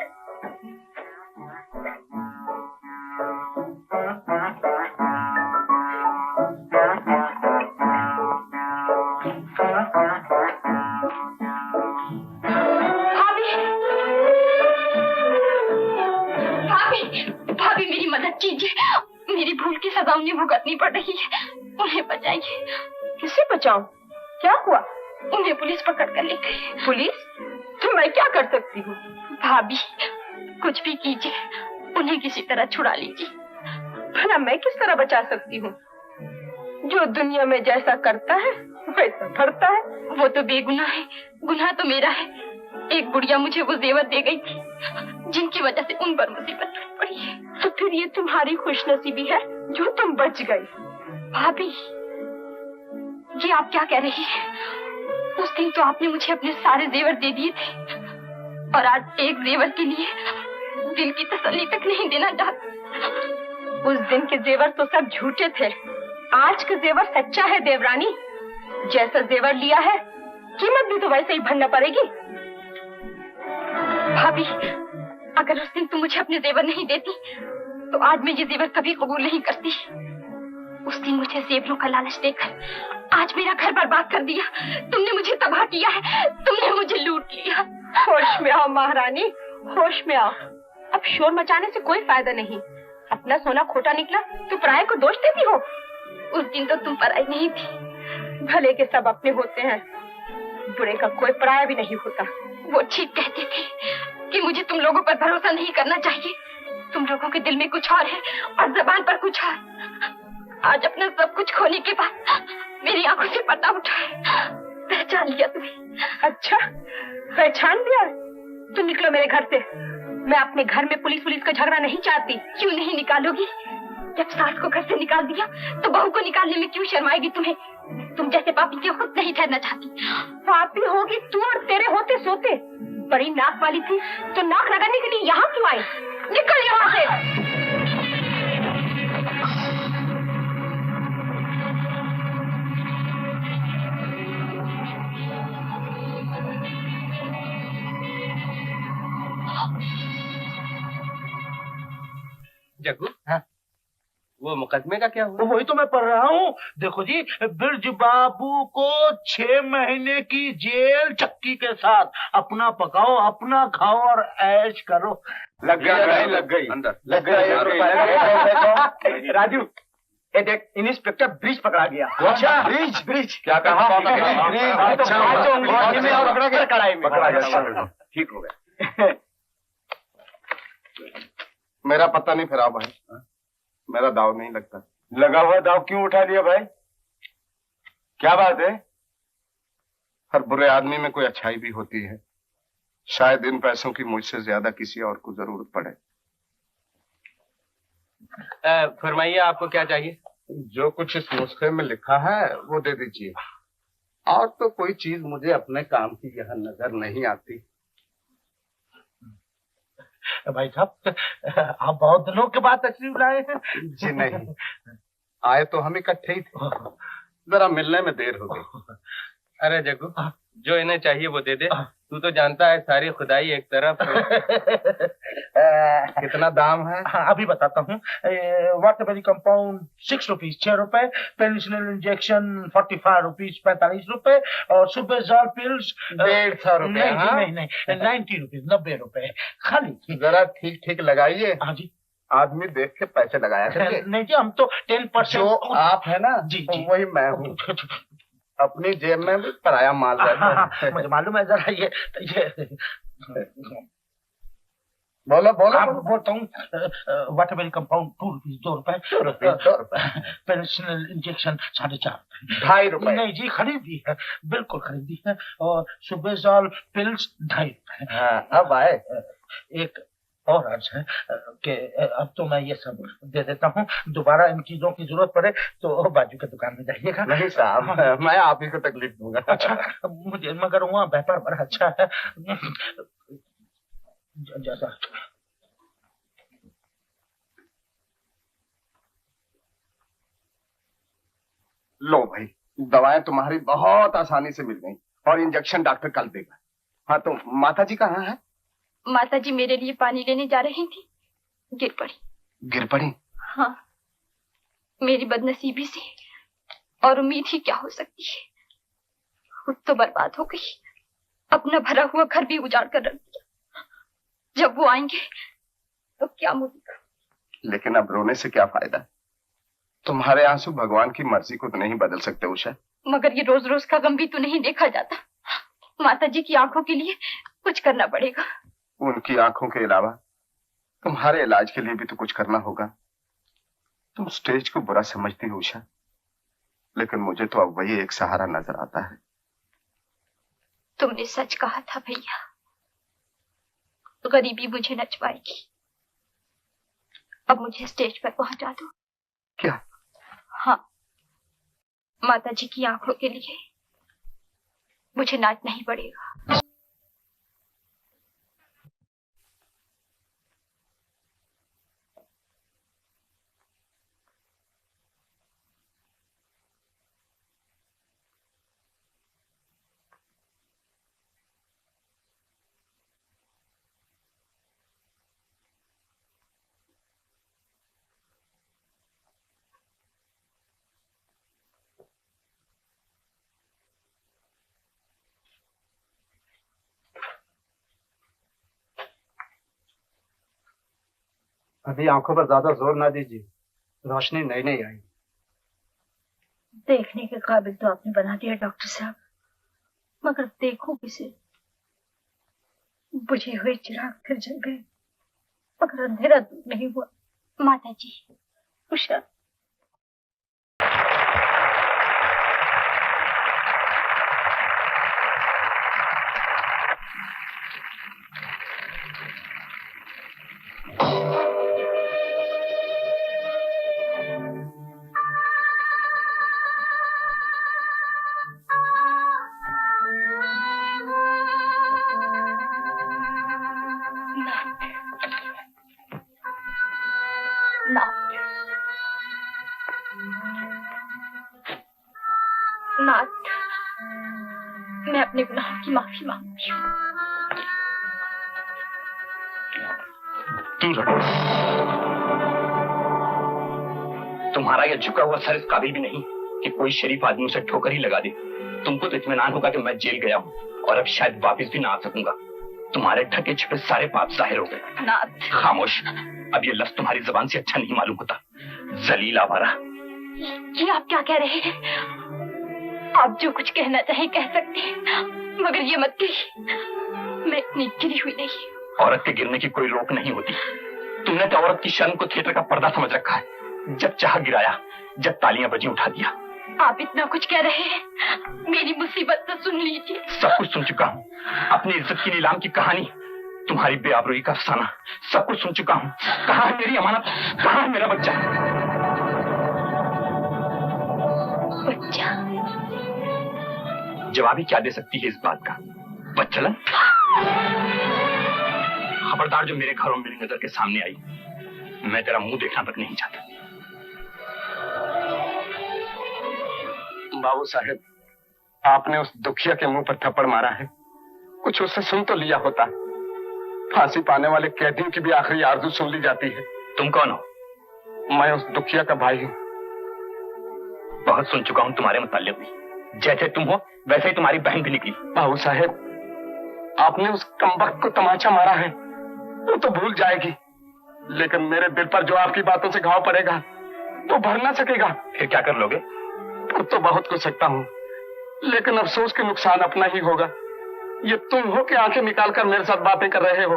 भाभी, भाभी मेरी मदद कीजिए, मेरी भूल की सजा उन्हें भुगतनी पड़ रही है। उन्हें बचाइए। किसे बचाऊं? क्या हुआ? उन्हें पुलिस पकड़ कर ले गई। पुलिस? तो मैं क्या कर सकती हूँ? भाभी कुछ भी कीजिए, उन्हें किसी तरह छुड़ा लीजिए। भला मैं किस तरह बचा सकती हूँ? जो दुनिया में जैसा करता है वैसा भरता है। वो तो बेगुनाह है, गुनाह तो मेरा है। एक बुढ़िया मुझे वो जेवर दे गई थी जिनकी वजह से उन पर मुसीबत पड़ी है। तो फिर ये तुम्हारी खुशनसीबी है जो तुम बच गई। भाभी ये आप क्या कह रही हैं? उस दिन तो आपने मुझे अपने सारे जेवर दे दिए थे और आज एक जेवर के लिए दिल की तसल्ली तक नहीं देना चाहती। उस दिन के जेवर तो सब झूठे थे, आज का जेवर सच्चा है देवरानी। जैसा जेवर लिया है कीमत भी तो वैसे ही भरना पड़ेगी। भाभी अगर उस दिन तुम मुझे अपने जेवर नहीं देती तो आज मैं ये जेवर कभी कबूल नहीं करती। उस दिन मुझे जेवरों का लालच देकर आज मेरा घर बर्बाद कर दिया। तुमने मुझे तबाह किया है, तुमने मुझे लूट लिया। होश में आओ महारानी, होश में आओ। अब शोर मचाने से कोई फायदा नहीं। अपना सोना खोटा निकला तो पराये को दोष देती हो। उस दिन तो तुम पराई नहीं थी। भले के सब अपने होते हैं, बुरे का कोई पराया भी नहीं होता। वो ठीक कहते थे कि मुझे तुम लोगों पर भरोसा नहीं करना चाहिए। तुम लोगों के दिल में कुछ और है और जबान पर कुछ और। आज अपना सब कुछ खोने के बाद मेरी आंखों से पर्दा उठा है। पहचान लिया तुम्हें। अच्छा पहचान लिया? तो निकलो मेरे घर से। मैं अपने घर में पुलिस का झगड़ा नहीं चाहती। क्यों नहीं निकालोगी? जब सास को घर से निकाल दिया तो बहू को निकालने में क्यों शर्माएगी तुम्हें? तुम जैसे पापी के खुद नहीं ठहरना चाहती। पापी होगी तू और तेरे होते सोते। बड़ी नाक वाली थी तो नाक लगाने के लिए यहाँ क्यों आई? निकल यहाँ से। जग्गू, हाँ? वो मुकदमे का क्या हुआ? तो वही तो मैं पढ़ रहा हूँ। देखो जी, बिरज बाबू को 6 महीने की जेल चक्की के साथ। अपना पकाओ, अपना खाओ और ऐश करो। लग गई अंदर लग गई। राजू ये देख, इंस्पेक्टर ब्रिज पकड़ा गया। अच्छा ब्रिज क्या कहा? कड़ाई में पकड़ा गया। ठीक हो गया। मेरा पता नहीं फिरा भाई, मेरा दाव नहीं लगता। लगा हुआ दाव क्यों उठा लिया भाई? क्या बात है? हर बुरे आदमी में कोई अच्छाई भी होती है। शायद इन पैसों की मुझसे ज्यादा किसी और को जरूरत पड़े। फरमाइए, आपको क्या चाहिए? जो कुछ इस नुस्खे में लिखा है वो दे दीजिए। और तो कोई चीज मुझे अपने काम की यह नजर नहीं आती। भाई साहब, आप बहुत दिनों के बाद तशरीफ लाए हैं। जी नहीं, आए तो हम इकट्ठे ही थे, जरा मिलने में देर हो गई। अरे जग्गू, जो इन्हें चाहिए वो दे दे। तू तो जानता है सारी खुदाई एक तरफ। कितना दाम है? अभी बताता हूँ। वाटर बेरी कंपाउंड 6 रुपीज 6 रुपए, पेनिसिलिन इंजेक्शन 45 रुपीज 45 रुपए, और सुबेजॉल पिल्स 150 रुपए। नहीं 90 रुपीज 90 रुपए खाली। जरा ठीक ठीक लगाइए। हाँ जी। आदमी देख के पैसे लगाया करिए। नहीं जी, हम तो 10%। जो आप है ना, जी वही मैं हूँ। अपनी जेब में भी पराया माल रहता है। मुझे मालूम है। जरा ये बोलो बोलो। आप बोलता हूँ। वाटर बेरी कंपाउंड 2 रुपीज 2 रुपए, 2 रुपए। पेनिसिलिन इंजेक्शन 4.5 2.5 रुपए। नहीं जी, खरीदी है, बिल्कुल खरीदी है। और सुबेजॉल पिल्स 2.5 रुपए। हाँ, अब आए। एक और अर्ज है कि अब तो मैं ये सब दे देता हूँ। दोबारा इन चीजों की जरूरत पड़े तो बाजू के दुकान में जाइएगा। नहीं साहब, मैं आप ही को तकलीफ दूंगा। अच्छा, मुझे मगर वहाँ व्यापार बड़ा अच्छा है। जैसा लो भाई, दवाएं तुम्हारी बहुत आसानी से मिल गई और इंजेक्शन डॉक्टर कल देगा। हाँ, तो माता जी कहाँ है? माता जी मेरे लिए पानी लेने जा रही थी, गिर पड़ी। गिर पड़ी? हाँ, मेरी बदनसीबी से और उम्मीद ही क्या हो सकती है। खुद तो बर्बाद हो गई, अपना भरा हुआ घर भी उजाड़ कर रख दिया। जब वो आएंगे तो क्या मुझे। लेकिन अब रोने से क्या फायदा? तुम्हारे आंसू भगवान की मर्जी को तो नहीं बदल सकते उषा। मगर ये रोज रोज का गम भी तो नहीं देखा जाता। माता जी की आंखों के लिए कुछ करना पड़ेगा। उनकी आंखों के अलावा तुम्हारे इलाज के लिए भी तो कुछ करना होगा। तुम स्टेज को बुरा समझती हो उषा, लेकिन मुझे तो अब वही एक सहारा नजर आता है। तुमने सच कहा था भैया, गरीबी मुझे नचवाएगी। अब मुझे स्टेज पर पहुंचा दो। क्या? हाँ, माता जी की आंखों के लिए मुझे नाचना ही पड़ेगा। अभी आंखों पर ज्यादा जोर ना दीजिए, रोशनी नई नई आई। देखने के काबिल तो आपने बना दिया डॉक्टर साहब, मगर देखूं किसे? बुझे हुए चिराग फिर जल गए, मगर अंधेरा दूर नहीं हुआ। माता जी, उषा, नाथ, मैं अपने गुनाहों की माफी मांगती हूँ। तुम्हारा यह झुका हुआ सर इस काबिल भी नहीं कि कोई शरीफ आदमी उसे ठोकर ही लगा दे। तुमको तो इत्मीनान होगा कि मैं जेल गया हूँ और अब शायद वापस भी ना आ सकूंगा। तुम्हारे ढके छिपे सारे पाप जाहिर हो गए। नाथ, खामोश, अब ये लफ्ज तुम्हारी जुबान से अच्छा नहीं मालूम होता। जलील आवारा। ये आप क्या कह रहे हैं? आप जो कुछ कहना चाहे कह सकते हैं, मगर ये मत कहिए मैं इतनी गिरी हुई नहीं। औरत के गिरने की कोई रोक नहीं होती। तुमने तो औरत की शर्म को थिएटर का पर्दा समझ रखा है। जब चाह गिराया, जब तालियां बजी उठा दिया। आप इतना कुछ कह रहे हैं, मेरी मुसीबत तो सुन लीजिए। सब कुछ सुन चुका हूँ। अपनी इज्जत की नीलाम की कहानी, तुम्हारी बेआबरूई का अफसाना, सब कुछ सुन चुका हूँ। कहाँ है मेरी अमानत? कहाँ है मेरा बच्चा? बच्चा? जवाब ही क्या दे सकती है इस बात का? बच्चलन? खबरदार जो मेरे घरों में मेरी नजर के सामने आई, मैं तेरा मुंह देखना तक नहीं चाहता। बाबू साहेब, आपने उस दुखिया के मुंह पर थप्पड़ मारा है, कुछ उससे सुन तो लिया होता। फांसी पाने वाले कैदियों की भी आखिरी आरज़ू सुन ली जाती है। तुम कौन हो? मैं उस दुखिया का भाई हूँ। बहुत सुन चुका हूँ तुम्हारे मुताल्लिक भी। जैसे तुम हो वैसे ही तुम्हारी बहन भी निकली। बाबू साहेब, आपने उस कमबख्त को तमाचा मारा है, वो तो भूल जाएगी, लेकिन मेरे दिल पर जो आपकी बातों से घाव पड़ेगा वो भर ना सकेगा। फिर क्या कर लोगे? खुद तो बहुत कुछ सकता हूँ, लेकिन अफसोस के नुकसान अपना ही होगा। ये तुम हो कि आंखें निकालकर मेरे साथ बातें कर रहे हो,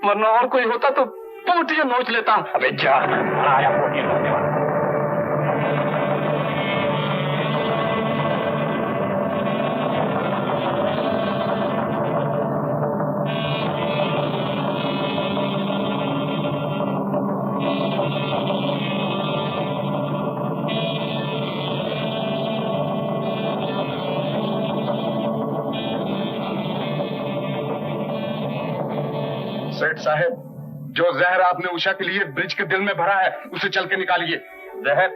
वरना और कोई होता तो पोटियां नोच लेता। अबे जा, आया पोटियां नोचने वाला। सेठ साहब, जो जहर आपने उषा के लिए ब्रिज के दिल में भरा है उसे चल के निकालिए। जहर?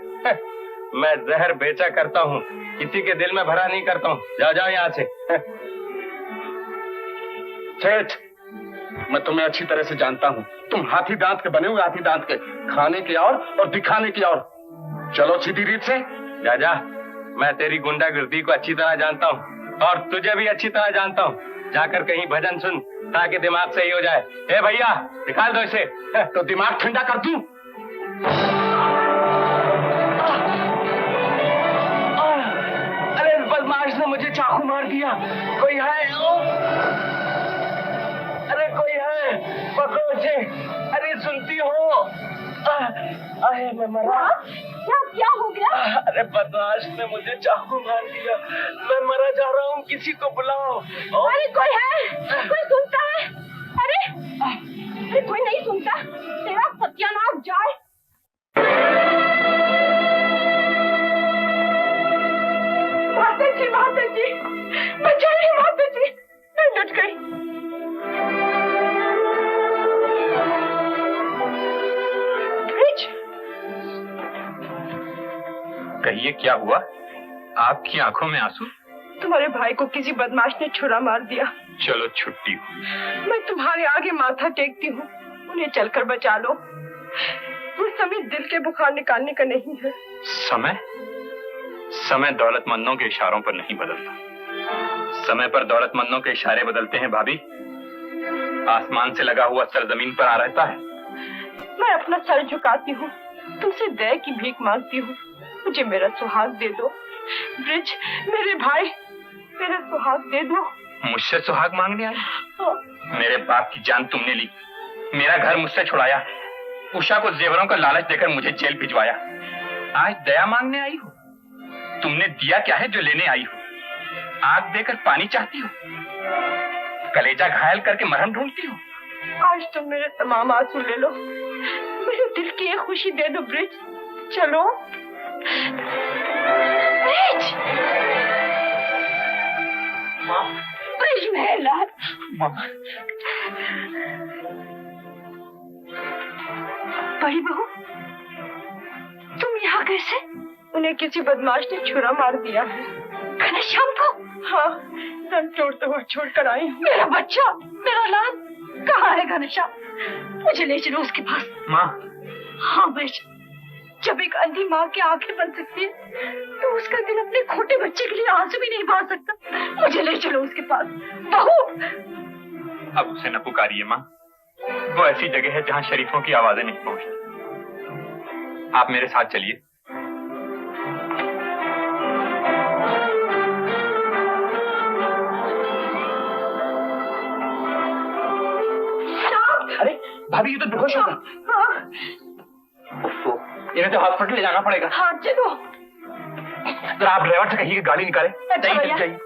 मैं जहर बेचा करता हूँ, किसी के दिल में भरा नहीं करता हूँ। जाओ जाओ यहाँ से। सेठ, मैं तुम्हें अच्छी तरह से जानता हूँ। तुम हाथी दांत के बने हुए, हाथी दांत के, खाने की और दिखाने की और। चलो सीधी रीत से। जा जा, मैं तेरी गुंडागर्दी को अच्छी तरह जानता हूँ और तुझे भी अच्छी तरह जानता हूँ। जाकर कहीं भजन सुन ताकि दिमाग सही हो जाए। ए भैया, निकाल दो इसे। तो दिमाग ठंडा कर दूं। चाकू मार दिया। कोई है? अरे कोई है? पकड़ो उसे। अरे सुनती हो? अरे मैं मरा। क्या हो गया? अरे बदमाश ने मुझे चाकू मार दिया। मैं मरा जा रहा हूँ, किसी को बुलाओ। अरे कोई है? कोई सुनता है? अरे कोई नहीं सुनता? तेरा सत्यानाश जाए। माता जी, बचाइए माता जी, मैं डट गई। कहिए क्या हुआ? आपकी आंखों में आंसू? तुम्हारे भाई को किसी बदमाश ने छुरा मार दिया। चलो छुट्टी हो। मैं तुम्हारे आगे माथा टेकती हूँ, उन्हें चलकर बचा लो। ये समय दिल के बुखार निकालने का नहीं है। समय दौलतमंदों के इशारों पर नहीं बदलता। समय पर दौलतमंदों के इशारे बदलते हैं भाभी। आसमान से लगा हुआ सर जमीन पर आ रहता है। मैं अपना सर झुकाती हूँ, तुमसे दया की भीख मांगती हूँ। मुझे मेरा सुहाग दे दो। ब्रिज, मेरे भाई, मेरा सुहाग दे दो। मुझसे सुहाग मांगने आए? मेरे बाप की जान तुमने ली, मेरा घर मुझसे छुड़ाया, उषा को जेवरों का लालच देकर मुझे जेल भिजवाया। आज दया मांगने आई हो? तुमने दिया क्या है जो लेने आई हो? आग देकर पानी चाहती हो? कलेजा घायल करके मरहम ढूंढती हो? आज तुम मेरे तमाम आंसू ले लो, मेरे दिल की एक खुशी दे दो। ब्रिज, चलो। ब्रिज, ब्रिज मेहलाल। बड़ी बहू, तुम यहाँ कैसे? उन्हें किसी बदमाश ने छुरा मार दिया है। घनश्याम को? हाँ, दम तोड़ते हुए छोड़कर आई हूँ। मेरा बच्चा, मेरा लाल, कहाँ है घनश्याम? मुझे ले चलो उसके पास। माँ। हाँ ब्रिज, जब एक अंधी माँ की आंखें बन सकती है, तो उसका दिल अपने खोटे बच्चे के लिए आंसू भी नहीं बहा सकता। मुझे ले चलो उसके पास। बहू, अब उसे न पुकारिए माँ, वो ऐसी जगह है जहाँ शरीफों की आवाजें नहीं पहुँचती। आप मेरे साथ चलिए। अरे भाभी, ये तो बेहोश होगा। इन्हें तो हॉस्पिटल ले जाना पड़ेगा। हाँ चलो। जरा आप ड्राइवर से कहिए कि गाड़ी निकाले। चाहिए।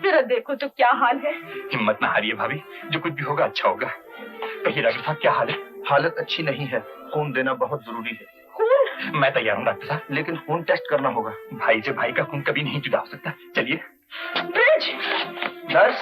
जरा देखो तो क्या हाल है। हिम्मत ना हारिए भाभी, जो कुछ भी होगा अच्छा होगा। कहिए डॉक्टर साहब क्या हाल है? हालत अच्छी नहीं है, खून देना बहुत जरूरी है। खून? मैं तैयार हूँ डॉक्टर साहब, लेकिन खून टेस्ट करना होगा। भाई से भाई का खून कभी नहीं जुदा हो सकता। चलिए। ब्रिज, नर्स,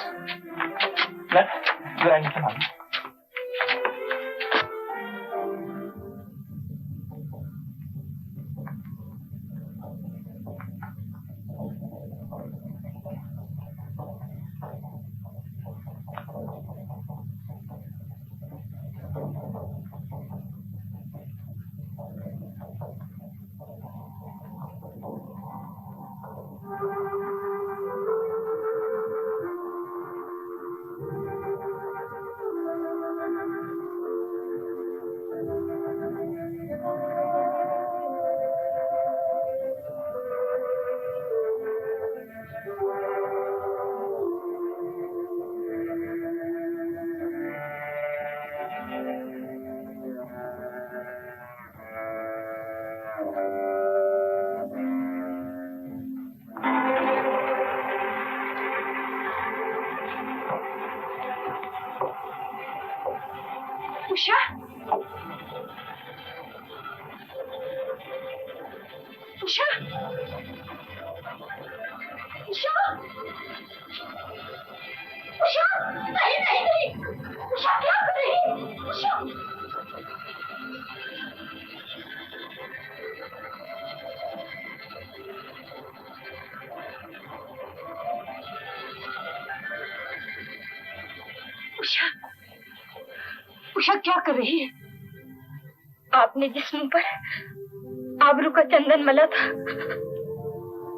उषा, उषा, उषा, उषा, नहीं नहीं नहीं, उषा क्या कर रही है? उषा, उषा, उषा क्या कर रही है? आपने जिस मुंह पर आबरू का चंदन मला था,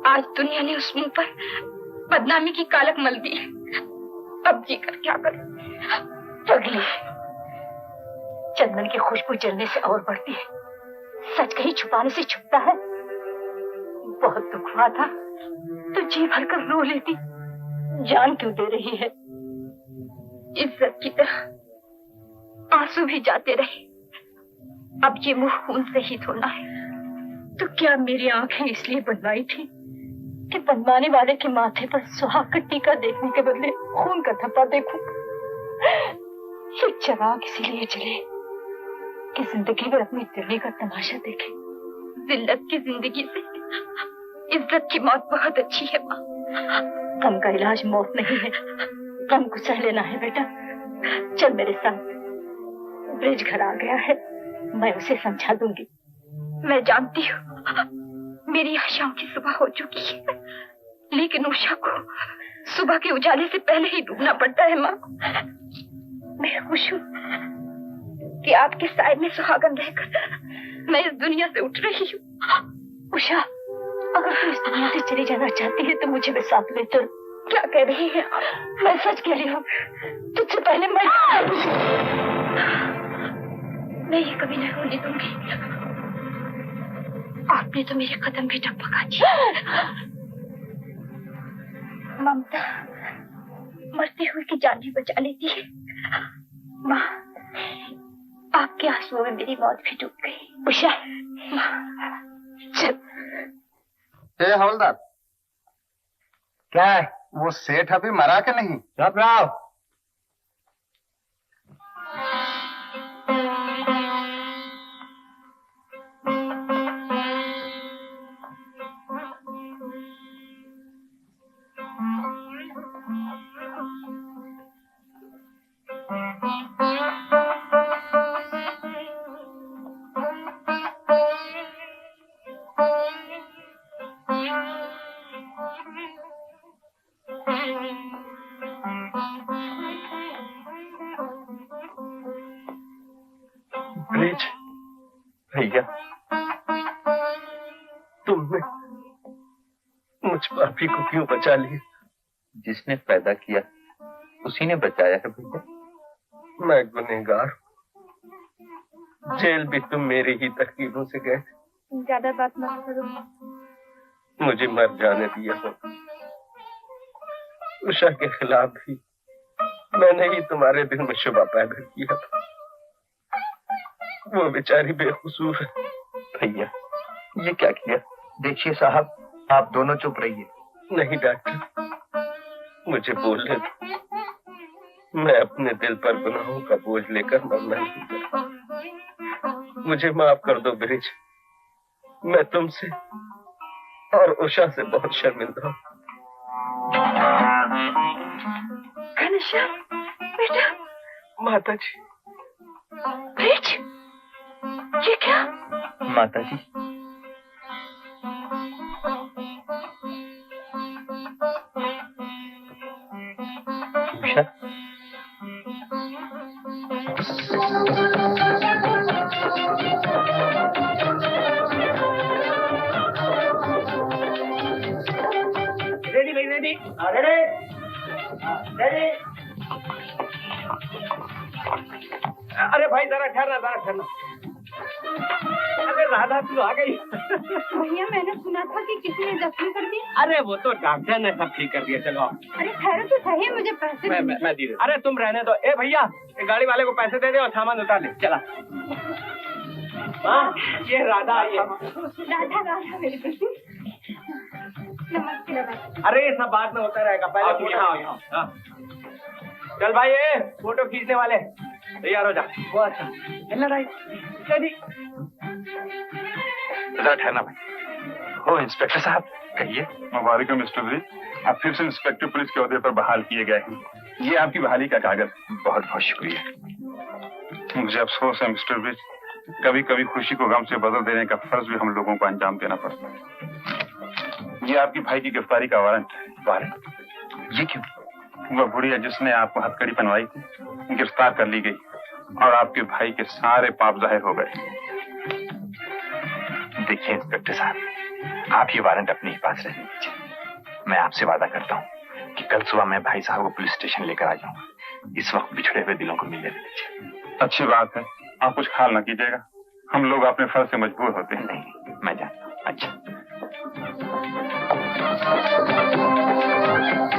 आज दुनिया ने उस मुंह पर बदनामी की कालक मल दी। अब जीकर क्या करूं? पगली, चंदन की खुशबू जलने से और बढ़ती है, सच कहीं छुपाने से छुपता है। बहुत दुख हुआ था तो जी भरकर रो लेती, जान क्यों दे रही है? इज्जत की तरह आंसू भी जाते रहे, अब ये मुंह खून से ही धोना है। तो क्या मेरी आंखें इसलिए बनवाई थी कि बनवाने वाले के माथे पर सुहाग का टीका देखने के बदले खून का धब्बा देखूं? ये चिराग इसीलिए जले कि जिंदगी में अपनी दिल्ली का तमाशा देखे। जिल्लत की जिंदगी से इज्जत की मौत बहुत अच्छी है माँ। गम का इलाज मौत नहीं है, गम को सह लेना है बेटा। चल मेरे साथ, ब्रिज घर आ गया है, मैं उसे समझा दूंगी। मैं जानती हूँ मेरी आशाओं की सुबह हो चुकी है, लेकिन उषा को सुबह के उजाले से पहले ही डूबना पड़ता है माँ। मैं खुश हूँ कि आपके साय में सुहागन रहकर मैं इस दुनिया से उठ रही हूँ। उषा, अगर तू इस दुनिया से चली जाना चाहती है तो मुझे भी साथ ले चल। क्या कह रही है? मैं सच कह रही हूँ, तुझसे पहले मैं ये कभी नहीं होने दूंगी। आपने तो मेरे कदम भी टपका दिए। ममता मरते हुए की जान भी बचा लेती है माँ। आपके आंसुओं में मेरी मौत भी डूब गई। उषा, चल। हे हवलदार, क्या है? वो सेठ अभी मरा के नहीं? चुप रहो। ब्रिज भैया, तुमने मुझ पापी को क्यों बचा लिया? जिसने पैदा किया उसी ने बचाया है भैया। मैं गुनहगार, जेल भी तुम मेरी ही तकदीरों से गए। ज्यादा बात मत करो, मुझे मर जाने दिया हो। उषा के खिलाफ भी मैंने ही तुम्हारे दिल में शुबा पैदा किया था। वो बेचारी बेकसूर है। भैया ये क्या किया? देखिए साहब, आप दोनों चुप रहिए। नहीं डॉक्टर, मुझे बोलने दो। मैं अपने दिल पर गुनाहों का बोझ लेकर मरना नहीं चाहता। मुझे माफ कर दो ब्रिज, मैं तुमसे और उषा से बहुत शर्मिंदा हूँ। घनश्याम बेटा। माता जी। ब्रिज, ये क्या? माता जी, उषा, रेडी भाई, रेडी रेडी। अरे भाई जरा ठहरना। अरे राधा तू आ गई। भैया मैंने सुना था कि किसी ने जख्मी कर दिया। अरे वो तो डॉक्टर ने सब ठीक कर दिया। चलो अरे ठहरो तो सही, मुझे पैसे मैं दे। अरे तुम रहने दो। ए भैया, गाड़ी वाले को पैसे दे दे और सामान उतार ले। चला। ये राधा आई है। राधा मेरी बेटी। नमस्ते। अरे ये सब बाद में होता रहेगा, पहले तुम यहाँ आओ। चल भाई, ये फोटो खींचने वाले तैयार हो जा। वो अच्छा जरा ठहरना भाई। हो इंस्पेक्टर साहब, कहिए। मुबारक हो मिस्टर ब्रिज, आप फिर से इंस्पेक्टर पुलिस के ओहदे पर बहाल किए गए हैं। ये आपकी बहाली का कागज। बहुत बहुत शुक्रिया। मुझे अफसोस है मिस्टर ब्रिज, कभी कभी खुशी को गम से बदल देने का फर्ज भी हम लोगों को अंजाम देना पड़ता है। ये आपकी भाई की गिरफ्तारी का वारंट है। वारंट? ये क्यों? वह बुढ़िया जिसने आपको हथकड़ी पहनवाई थी गिरफ्तार कर ली गई और आपके भाई के सारे पाप जाहिर हो गए। देखिए इंस्पेक्टर साहब, आप ये वारंट अपने ही पास रहने दीजिए। मैं आपसे वादा करता हूँ कि कल सुबह मैं भाई साहब को पुलिस स्टेशन लेकर आ जाऊंगा। इस वक्त बिछड़े हुए दिलों को मिलने दीजिए। अच्छी बात है, आप कुछ ख्याल न कीजिएगा, हम लोग अपने फर्ज से मजबूर होते हैं। नहीं, मैं जानता हूँ। अच्छा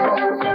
है।